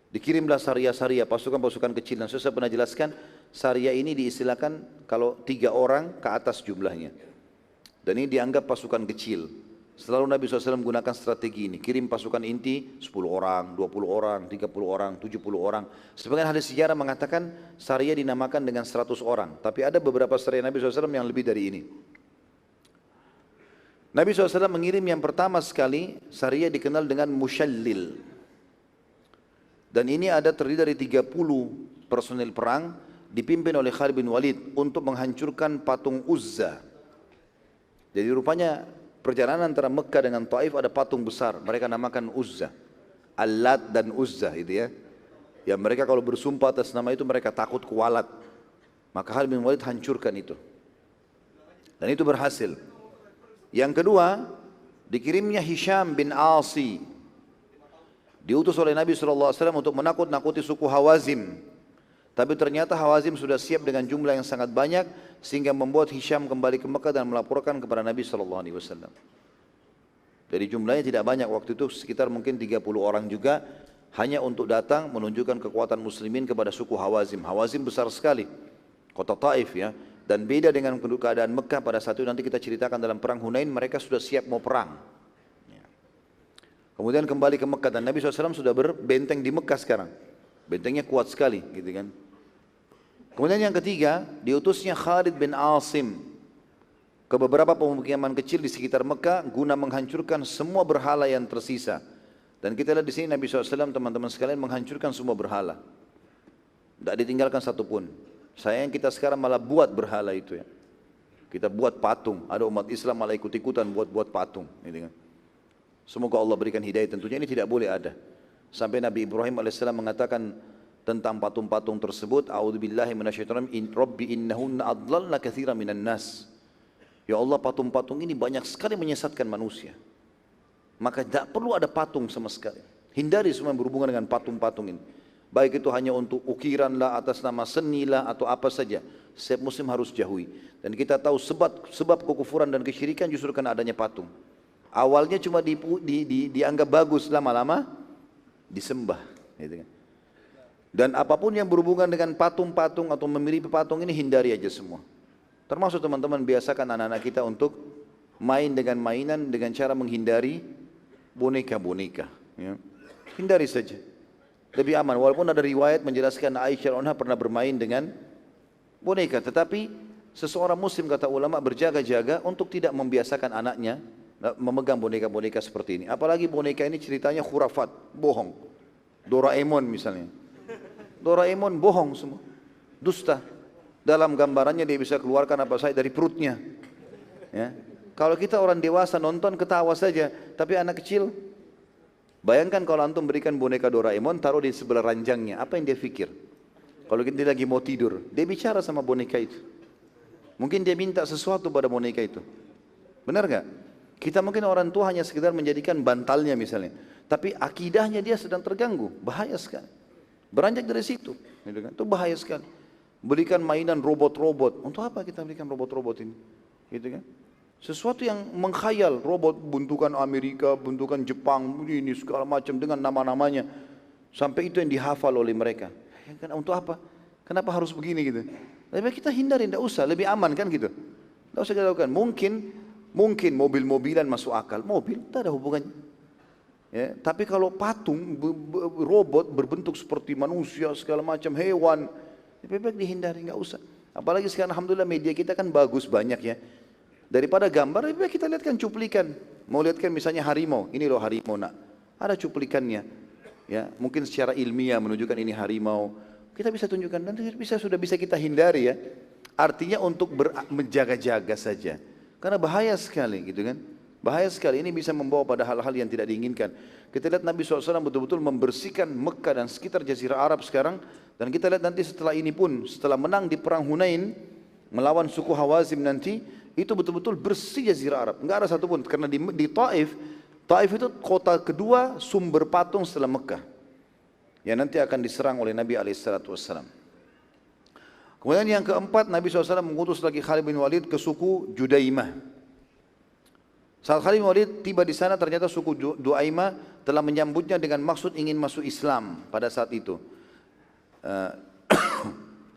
Dikirimlah sariyah-sariyah, pasukan-pasukan kecil. Dan saya pernah jelaskan, sariyah ini diistilahkan kalau 3 orang ke atas jumlahnya. Dan ini dianggap pasukan kecil. Selalu Nabi SAW menggunakan strategi ini. Kirim pasukan inti 10 orang, 20 orang, 30 orang, 70 orang. Sebagian hadis sejarah mengatakan sariyah dinamakan dengan 100 orang. Tapi ada beberapa sariyah Nabi SAW yang lebih dari ini. Nabi SAW mengirim yang pertama sekali, sariyah dikenal dengan Mushallil. Dan ini ada terdiri dari 30 personil perang dipimpin oleh Khalid bin Walid untuk menghancurkan patung Uzza. Jadi rupanya perjalanan antara Mekah dengan Taif ada patung besar, mereka namakan Uzza, Al-Lat dan Uzza itu ya. Yang mereka kalau bersumpah atas nama itu mereka takut kualat. Maka Khalid bin Walid hancurkan itu. Dan itu berhasil. Yang kedua, dikirimnya Hisham bin Asi. Diutus oleh Nabi SAW untuk menakut-nakuti suku Hawazim. Tapi ternyata Hawazim sudah siap dengan jumlah yang sangat banyak, sehingga membuat Hisham kembali ke Mekah dan melaporkan kepada Nabi SAW. Jadi jumlahnya tidak banyak waktu itu, sekitar mungkin 30 orang juga, hanya untuk datang menunjukkan kekuatan muslimin kepada suku Hawazim. Hawazim besar sekali, kota Taif ya. Dan beda dengan keadaan Mekah pada saat itu, nanti kita ceritakan dalam perang Hunain, mereka sudah siap mau perang. Kemudian kembali ke Mekah, dan Nabi SAW sudah berbenteng di Mekah sekarang. Bentengnya kuat sekali gitu kan. Kemudian yang ketiga, diutusnya Khalid bin Asim ke beberapa pemukiman kecil di sekitar Mekah guna menghancurkan semua berhala yang tersisa. Dan kita lihat di sini Nabi SAW, teman-teman sekalian, menghancurkan semua berhala. Tidak ditinggalkan satupun. Sayang kita sekarang malah buat berhala itu ya. Kita buat patung, ada umat Islam malah ikut-ikutan buat patung gitu kan. Semoga Allah berikan hidayah, tentunya ini tidak boleh ada. Sampai Nabi Ibrahim AS mengatakan tentang patung-patung tersebut, A'udzubillahi minasyaitonir Rabbi innahunna adlalna katsiran minan nas. Ya Allah, patung-patung ini banyak sekali menyesatkan manusia. Maka tidak perlu ada patung sama sekali. Hindari semua yang berhubungan dengan patung-patung ini. Baik itu hanya untuk ukiran lah, atas nama seni lah, atau apa saja. Setiap muslim harus jauhi. Dan kita tahu sebab kekufuran dan kesyirikan justru karena adanya patung. Awalnya cuma dianggap bagus, lama-lama disembah gitu kan. Dan apapun yang berhubungan dengan patung-patung atau memiliki patung ini, hindari aja semua. Termasuk teman-teman biasakan anak-anak kita untuk main dengan mainan dengan cara menghindari boneka-boneka ya. Hindari saja, lebih aman. Walaupun ada riwayat menjelaskan Aisyah radhiyallahu anha pernah bermain dengan boneka, tetapi seseorang muslim, kata ulama, berjaga-jaga untuk tidak membiasakan anaknya memegang boneka-boneka seperti ini. Apalagi boneka ini ceritanya khurafat, bohong. Doraemon misalnya, Doraemon bohong semua, dusta. Dalam gambarannya dia bisa keluarkan apa saja dari perutnya ya. Kalau kita orang dewasa nonton ketawa saja, tapi anak kecil, bayangkan kalau antum berikan boneka Doraemon, taruh di sebelah ranjangnya, apa yang dia pikir? Kalau dia lagi mau tidur, dia bicara sama boneka itu. Mungkin dia minta sesuatu pada boneka itu. Benar gak? Kita mungkin orang tua hanya sekedar menjadikan bantalnya misalnya, tapi akidahnya dia sedang terganggu, bahaya sekali. Beranjak dari situ, gitu kan? Itu bahaya sekali. Berikan mainan robot-robot, untuk apa kita berikan robot-robot ini? Gitu kan? Sesuatu yang mengkhayal, robot bentukan Amerika, bentukan Jepang, ini segala macam dengan nama-namanya, sampai itu yang dihafal oleh mereka. Ya kan, untuk apa? Kenapa harus begini gitu? Lebih kita hindari, tidak usah, lebih aman kan gitu. Tidak usah kita lakukan. Mungkin mobil-mobilan masuk akal, mobil tak ada hubungannya. Ya, tapi kalau patung, robot berbentuk seperti manusia, segala macam hewan, lebih baik dihindari, nggak usah. Apalagi sekarang alhamdulillah media kita kan bagus banyak ya. Daripada gambar, lebih baik kita lihatkan cuplikan. Mau lihatkan misalnya harimau, ini loh harimau nak. Ada cuplikannya. Ya, mungkin secara ilmiah menunjukkan ini harimau. Kita bisa tunjukkan, nanti sudah bisa kita hindari ya. Artinya untuk menjaga-jaga saja. Karena bahaya sekali gitu kan. Bahaya sekali, ini bisa membawa pada hal-hal yang tidak diinginkan. Kita lihat Nabi SAW betul-betul membersihkan Mekah dan sekitar Jazirah Arab sekarang. Dan kita lihat nanti setelah ini pun, setelah menang di perang Hunain, melawan suku Hawazim nanti, itu betul-betul bersih Jazirah Arab. Enggak ada satupun, karena di Taif, Taif itu kota kedua sumber patung setelah Mekah. Yang nanti akan diserang oleh Nabi SAW. Kemudian yang keempat, Nabi SAW mengutus lagi Khalid bin Walid ke suku Judaimah. Saat Khalid bin Walid tiba di sana, ternyata suku Duaimah telah menyambutnya dengan maksud ingin masuk Islam pada saat itu.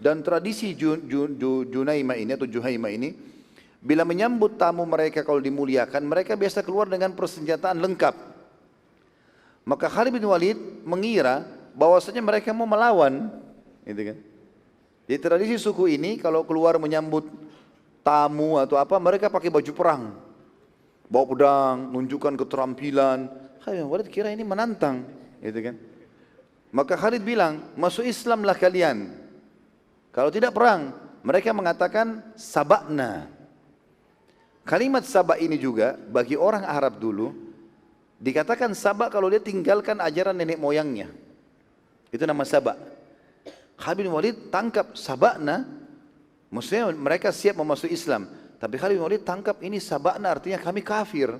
Dan tradisi Junaimah ini atau Juhaimah ini, bila menyambut tamu mereka kalau dimuliakan, mereka biasa keluar dengan persenjataan lengkap. Maka Khalid bin Walid mengira bahwasanya mereka mau melawan, gitu kan? Jadi tradisi suku ini kalau keluar menyambut tamu atau apa, mereka pakai baju perang. Bawa pedang, nunjukkan keterampilan. Khalid bin Walid kira ini menantang, gitu kan? Maka Khalid bilang, masuk Islamlah kalian. Kalau tidak perang, mereka mengatakan sabakna. Kalimat sabak ini juga bagi orang Arab dulu dikatakan sabak kalau dia tinggalkan ajaran nenek moyangnya. Itu nama sabak. Khalid bin Walid tangkap sabakna, maksudnya mereka siap memasuki Islam. Tapi Khalid bin Walid tangkap ini sabakna artinya kami kafir.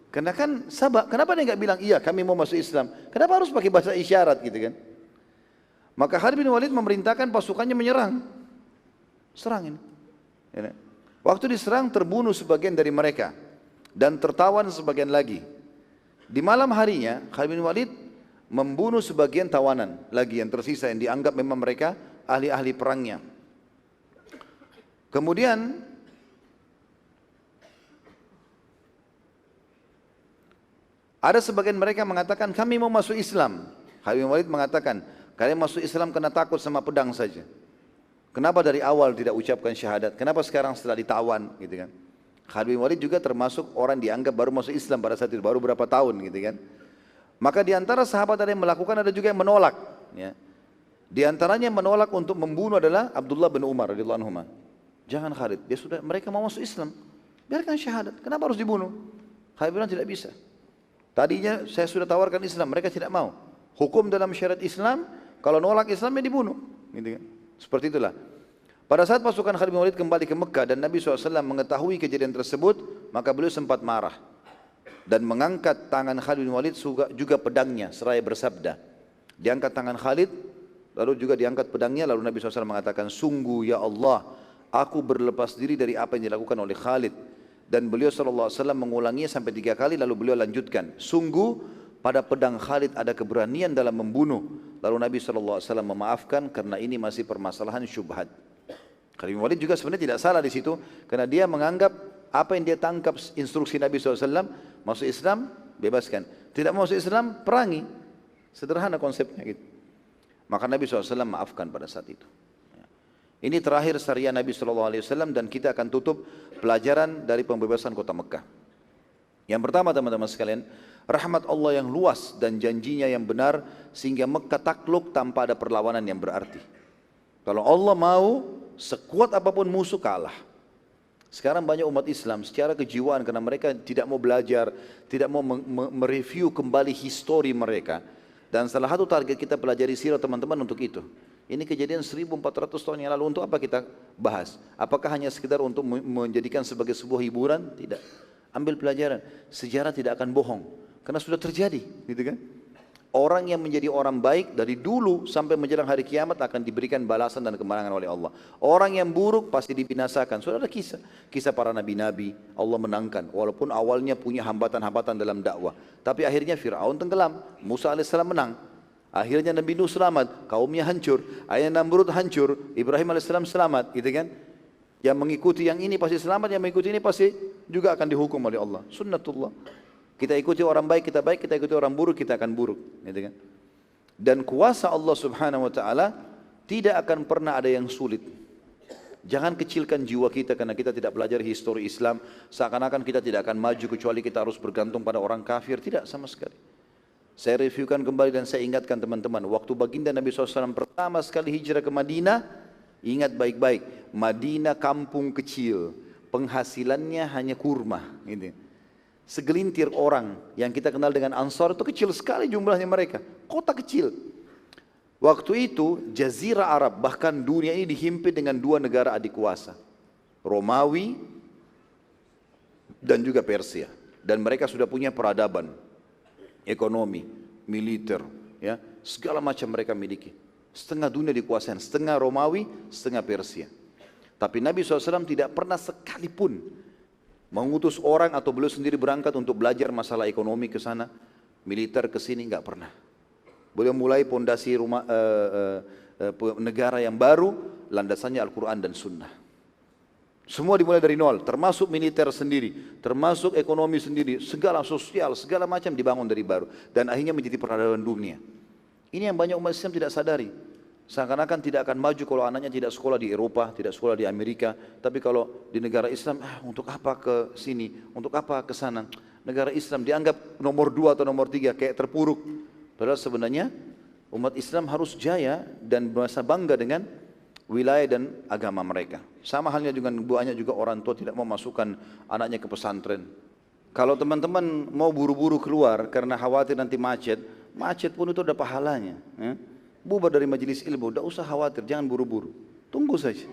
Karena kan sabak, kenapa dia nggak bilang iya kami mau masuk Islam? Kenapa harus pakai bahasa isyarat gitu kan? Maka Khalid bin Walid memerintahkan pasukannya menyerang. Serang ini. Waktu diserang terbunuh sebagian dari mereka dan tertawan sebagian lagi. Di malam harinya Khalid bin Walid membunuh sebagian tawanan lagi yang tersisa yang dianggap memang mereka ahli-ahli perangnya. Kemudian ada sebagian mereka mengatakan kami mau masuk Islam. Khalid bin Walid mengatakan kalian masuk Islam kena takut sama pedang saja. Kenapa dari awal tidak ucapkan syahadat? Kenapa sekarang setelah ditawan gitu kan? Khalid bin Walid juga termasuk orang dianggap baru masuk Islam pada saat itu, baru berapa tahun gitu kan? Maka di antara sahabat ada yang melakukan, ada juga yang menolak. Ya. Di antaranya yang menolak untuk membunuh adalah Abdullah bin Umar radhiyallahu anhu. Jangan Khalid, mereka mau masuk Islam, biarkan syahadat. Kenapa harus dibunuh? Khalid bilang tidak bisa. Tadinya saya sudah tawarkan Islam, mereka tidak mau. Hukum dalam syariat Islam, kalau nolak Islam ya dibunuh. Gitu kan? Seperti itulah. Pada saat pasukan Khalid bin Walid kembali ke Mekah dan Nabi SAW mengetahui kejadian tersebut, maka beliau sempat marah. Dan mengangkat tangan Khalid bin Walid juga pedangnya, seraya bersabda. Diangkat tangan Khalid, lalu juga diangkat pedangnya, lalu Nabi SAW mengatakan, sungguh ya Allah, aku berlepas diri dari apa yang dilakukan oleh Khalid. Dan beliau SAW mengulanginya sampai 3 kali, lalu beliau lanjutkan, sungguh pada pedang Khalid ada keberanian dalam membunuh. Lalu Nabi SAW memaafkan karena ini masih permasalahan syubhat. Khalid bin Walid juga sebenarnya tidak salah di situ, karena dia menganggap apa yang dia tangkap instruksi Nabi SAW, masuk Islam, bebaskan. Tidak masuk Islam, perangi. Sederhana konsepnya gitu. Maka Nabi SAW maafkan pada saat itu. Ini terakhir syariat Nabi SAW dan kita akan tutup pelajaran dari pembebasan kota Mekah. Yang pertama teman-teman sekalian, rahmat Allah yang luas dan janjinya yang benar sehingga Mekah takluk tanpa ada perlawanan yang berarti. Kalau Allah mau, sekuat apapun musuh kalah. Sekarang banyak umat Islam secara kejiwaan karena mereka tidak mau belajar, tidak mau mereview kembali histori mereka. Dan salah satu target kita pelajari sirah teman-teman untuk itu. Ini kejadian 1400 tahun yang lalu, untuk apa kita bahas? Apakah hanya sekedar untuk menjadikan sebagai sebuah hiburan? Tidak. Ambil pelajaran, sejarah tidak akan bohong. Karena sudah terjadi, gitu kan? Orang yang menjadi orang baik dari dulu sampai menjelang hari kiamat akan diberikan balasan dan kemenangan oleh Allah. Orang yang buruk pasti dibinasakan. Sudah ada kisah para nabi-nabi, Allah menangkan. Walaupun awalnya punya hambatan-hambatan dalam dakwah. Tapi akhirnya Fir'aun tenggelam, Musa AS menang. Akhirnya Nabi Nuh selamat, kaumnya hancur. Akhirnya Namrud hancur, Ibrahim AS selamat, gitu kan? Yang mengikuti yang ini pasti selamat, yang mengikuti ini pasti juga akan dihukum oleh Allah. Sunnatullah. Kita ikuti orang baik, kita baik, kita ikuti orang buruk, kita akan buruk. Gitu kan? Dan kuasa Allah Subhanahu wa taala tidak akan pernah ada yang sulit. Jangan kecilkan jiwa kita karena kita tidak belajar histori Islam, seakan-akan kita tidak akan maju kecuali kita harus bergantung pada orang kafir. Tidak sama sekali. Saya reviewkan kembali dan saya ingatkan teman-teman, waktu baginda Nabi SAW pertama sekali hijrah ke Madinah, ingat baik-baik, Madinah kampung kecil, penghasilannya hanya kurma. Gitu. Segelintir orang yang kita kenal dengan Ansar itu kecil sekali jumlahnya mereka, kota kecil. Waktu itu Jazirah Arab, bahkan dunia ini dihimpit dengan dua negara adik kuasa, Romawi dan juga Persia. Dan mereka sudah punya peradaban, ekonomi, militer, ya, segala macam mereka miliki. Setengah dunia dikuasai, setengah Romawi, setengah Persia. Tapi Nabi SAW tidak pernah sekalipun mengutus orang atau beliau sendiri berangkat untuk belajar masalah ekonomi ke sana, militer ke sini, enggak pernah. Beliau mulai pondasi rumah negara yang baru, landasannya Al-Quran dan Sunnah. Semua dimulai dari nol, termasuk militer sendiri, termasuk ekonomi sendiri, segala sosial, segala macam dibangun dari baru. Dan akhirnya menjadi peradaban dunia. Ini yang banyak umat Islam tidak sadari. Seakan-akan tidak akan maju kalau anaknya tidak sekolah di Eropa, tidak sekolah di Amerika. Tapi kalau di negara Islam, untuk apa ke sini, untuk apa ke sana. Negara Islam dianggap nomor 2 atau nomor 3, kayak terpuruk. Padahal sebenarnya umat Islam harus jaya dan merasa bangga dengan wilayah dan agama mereka. Sama halnya dengan banyak juga orang tua tidak mau masukkan anaknya ke pesantren. Kalau teman-teman mau buru-buru keluar karena khawatir nanti macet, macet pun itu ada pahalanya. Ya. Bubar dari majelis ilmu, tidak usah khawatir, jangan buru-buru. Tunggu saja.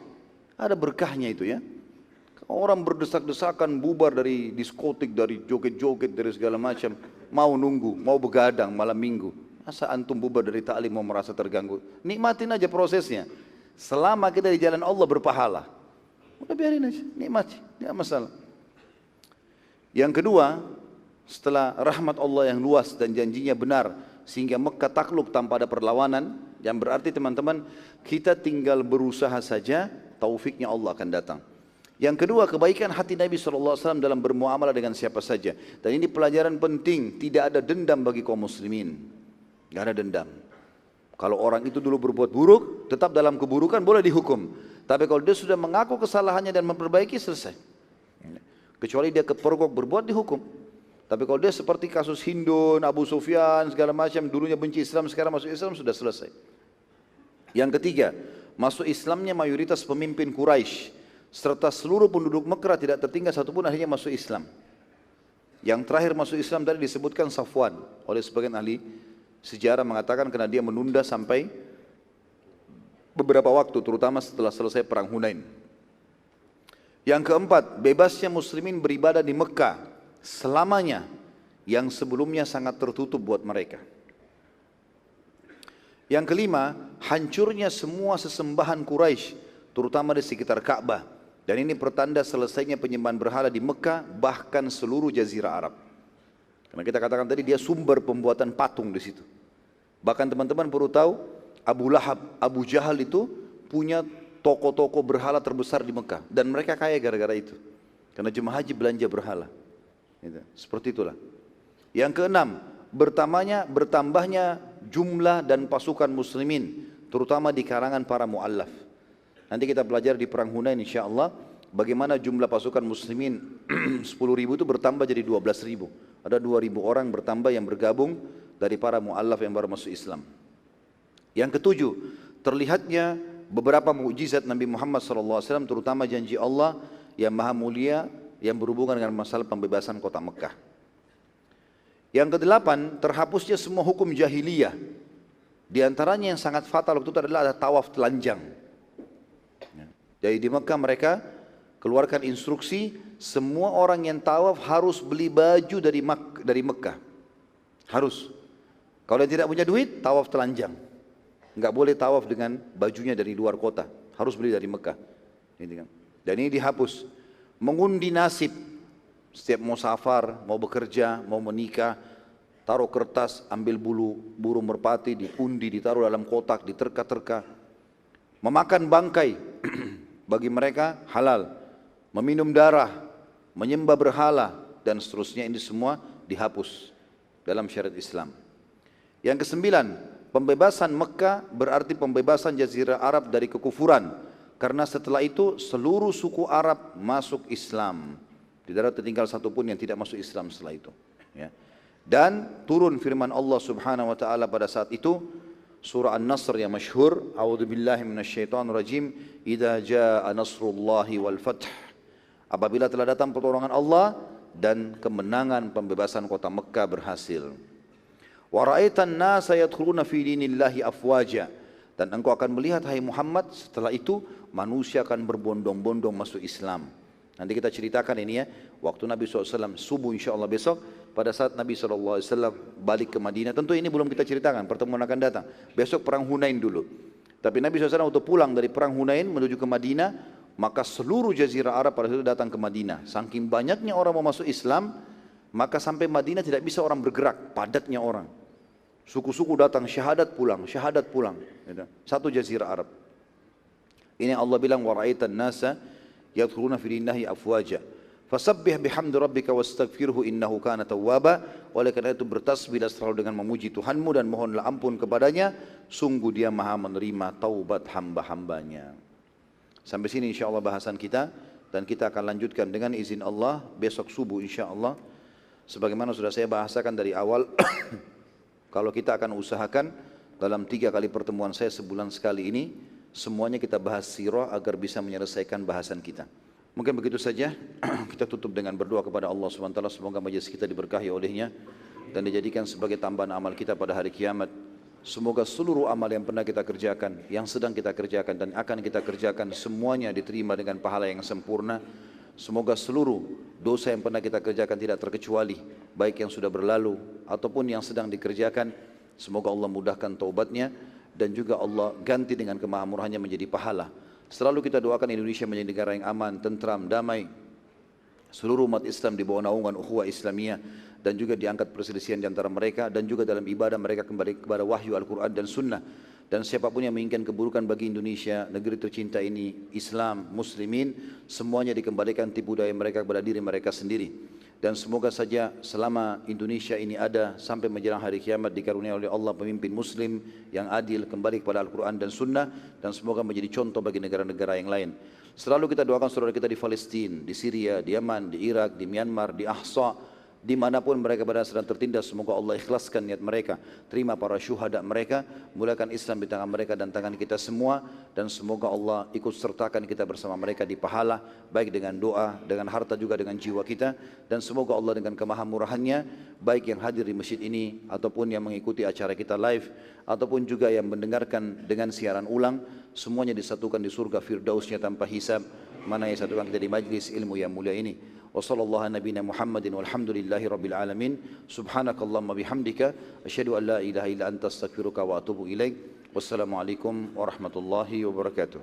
Ada berkahnya itu ya. Orang berdesak-desakan bubar dari diskotik, dari joget-joget, dari segala macam. Mau nunggu, mau begadang malam minggu. Masa antum bubar dari ta'lim mau merasa terganggu? Nikmatin aja prosesnya. Selama kita di jalan Allah berpahala. Udah biarin aja, nikmati, tidak masalah. Yang kedua, setelah rahmat Allah yang luas dan janjinya benar, sehingga Mekah takluk tanpa ada perlawanan, yang berarti teman-teman kita tinggal berusaha saja, taufiknya Allah akan datang. Yang kedua, kebaikan hati Nabi SAW dalam bermuamalah dengan siapa saja. Dan ini pelajaran penting, tidak ada dendam bagi kaum muslimin. Tidak ada dendam. Kalau orang itu dulu berbuat buruk, tetap dalam keburukan boleh dihukum. Tapi kalau dia sudah mengaku kesalahannya dan memperbaiki, selesai. Kecuali dia kepergok berbuat, dihukum. Tapi kalau dia seperti kasus Hindun, Abu Sufyan, segala macam, dulunya benci Islam, sekarang masuk Islam, sudah selesai. Yang ketiga, masuk Islamnya mayoritas pemimpin Quraisy serta seluruh penduduk Mekah tidak tertinggal satupun akhirnya masuk Islam. Yang terakhir masuk Islam tadi disebutkan Safwan oleh sebagian ahli sejarah mengatakan karena dia menunda sampai beberapa waktu, terutama setelah selesai perang Hunain. Yang keempat, bebasnya muslimin beribadah di Mekah selamanya, yang sebelumnya sangat tertutup buat mereka. Yang kelima, hancurnya semua sesembahan Quraisy, terutama di sekitar Ka'bah. Dan ini pertanda selesainya penyembahan berhala di Mekah, bahkan seluruh Jazirah Arab. Karena kita katakan tadi dia sumber pembuatan patung di situ. Bahkan teman-teman perlu tahu, Abu Lahab, Abu Jahal itu punya toko-toko berhala terbesar di Mekah. Dan mereka kaya gara-gara itu. Karena jemaah haji belanja berhala. Seperti itulah. Yang keenam, bertambahnya jumlah dan pasukan muslimin, terutama di kalangan para mu'allaf. Nanti kita belajar di perang Hunain insyaallah bagaimana jumlah pasukan muslimin 10.000 itu bertambah jadi 12.000. Ada 2.000 orang bertambah yang bergabung dari para mu'allaf yang baru masuk Islam. Yang ketujuh, terlihatnya beberapa mukjizat Nabi Muhammad SAW, terutama janji Allah yang maha mulia yang berhubungan dengan masalah pembebasan kota Mekah. Yang kedelapan, terhapusnya semua hukum jahiliyah. Di antaranya yang sangat fatal waktu itu adalah ada tawaf telanjang. Jadi di Mekah mereka keluarkan instruksi semua orang yang tawaf harus beli baju dari Mekah. Harus. Kalau yang tidak punya duit, tawaf telanjang. Enggak boleh tawaf dengan bajunya dari luar kota. Harus beli dari Mekah. Dan ini dihapus. Mengundi nasib, setiap mau safar, mau bekerja, mau menikah, taruh kertas, ambil burung merpati, diundi, ditaruh dalam kotak, diterka-terka. Memakan bangkai, bagi mereka halal. Meminum darah, menyembah berhala, dan seterusnya, ini semua dihapus dalam syariat Islam. Yang kesembilan, pembebasan Mekah berarti pembebasan Jazirah Arab dari kekufuran. Karena setelah itu seluruh suku Arab masuk Islam. Tidak ada tertinggal satupun yang tidak masuk Islam setelah itu. Ya. Dan turun firman Allah Subhanahu wa taala pada saat itu, surah An-Nasr yang masyhur, a'udzubillahi minasyaitonirrajim, idza jaa nasrullahi wal fath. Apabila telah datang pertolongan Allah dan kemenangan pembebasan kota Mekah berhasil. Wa ra'aitan nasa yadkhuluna fi dinillahi afwaja. Dan engkau akan melihat, hai Muhammad, setelah itu manusia akan berbondong-bondong masuk Islam. Nanti kita ceritakan ini ya, waktu Nabi SAW subuh insyaAllah besok, pada saat Nabi SAW balik ke Madinah, tentu ini belum kita ceritakan, pertemuan akan datang. Besok perang Hunain dulu. Tapi Nabi SAW waktu pulang dari perang Hunain menuju ke Madinah, maka seluruh Jazirah Arab pada saat itu datang ke Madinah. Saking banyaknya orang mau masuk Islam, maka sampai Madinah tidak bisa orang bergerak, padatnya orang. Suku-suku datang, syahadat pulang. Satu Jazirah Arab. Ini Allah bilang, wa ra'aitan nasa yadkhuluna fi dinillahi afwaja. Fasabbih bihamdi rabbika wastaghfirhu innahu kana tawwaba. Oleh karena itu bertasbihlah selalu dengan memuji Tuhanmu dan mohonlah ampun kepadanya, sungguh Dia Maha menerima taubat hamba-hambanya. Sampai sini insyaallah bahasan kita, dan kita akan lanjutkan dengan izin Allah besok subuh insyaallah. Sebagaimana sudah saya bahasakan dari awal, kalau kita akan usahakan dalam 3 kali pertemuan saya sebulan sekali ini, semuanya kita bahas sirah agar bisa menyelesaikan bahasan kita. Mungkin begitu saja, kita tutup dengan berdoa kepada Allah SWT, semoga majelis kita diberkahi olehnya dan dijadikan sebagai tambahan amal kita pada hari kiamat. Semoga seluruh amal yang pernah kita kerjakan, yang sedang kita kerjakan dan akan kita kerjakan, semuanya diterima dengan pahala yang sempurna. Semoga seluruh dosa yang pernah kita kerjakan tidak terkecuali, baik yang sudah berlalu ataupun yang sedang dikerjakan. Semoga Allah mudahkan taubatnya dan juga Allah ganti dengan kemahamurahannya menjadi pahala. Selalu kita doakan Indonesia menjadi negara yang aman, tentram, damai. Seluruh umat Islam di bawah naungan ukhuwah Islamiyah dan juga diangkat perselisihan di antara mereka, dan juga dalam ibadah mereka kembali kepada wahyu Al-Quran dan Sunnah. Dan siapapun yang menginginkan keburukan bagi Indonesia, negeri tercinta ini, Islam, Muslimin, semuanya dikembalikan tipu daya mereka kepada diri mereka sendiri. Dan semoga saja selama Indonesia ini ada sampai menjelang hari kiamat dikaruniai oleh Allah pemimpin Muslim yang adil, kembali kepada Al-Quran dan Sunnah, dan semoga menjadi contoh bagi negara-negara yang lain. Selalu kita doakan saudara kita di Palestina, di Syria, di Yaman, di Irak, di Myanmar, di Ahsa, dimanapun mereka berada sedang tertindas, semoga Allah ikhlaskan niat mereka, terima para syuhada mereka, mulakan Islam di tangan mereka dan tangan kita semua, dan semoga Allah ikut sertakan kita bersama mereka di pahala, baik dengan doa, dengan harta juga dengan jiwa kita, dan semoga Allah dengan kemahamurahannya, baik yang hadir di masjid ini ataupun yang mengikuti acara kita live ataupun juga yang mendengarkan dengan siaran ulang, semuanya disatukan di surga firdausnya tanpa hisab, mana yang satukan kita di majlis ilmu yang mulia ini. وصلى الله على نبينا محمد والحمد لله رب العالمين سبحانك اللهم بحمدك أشهد أن لا إله إلا أنت أستغفرك وأتوب إليك والسلام عليكم ورحمة الله وبركاته.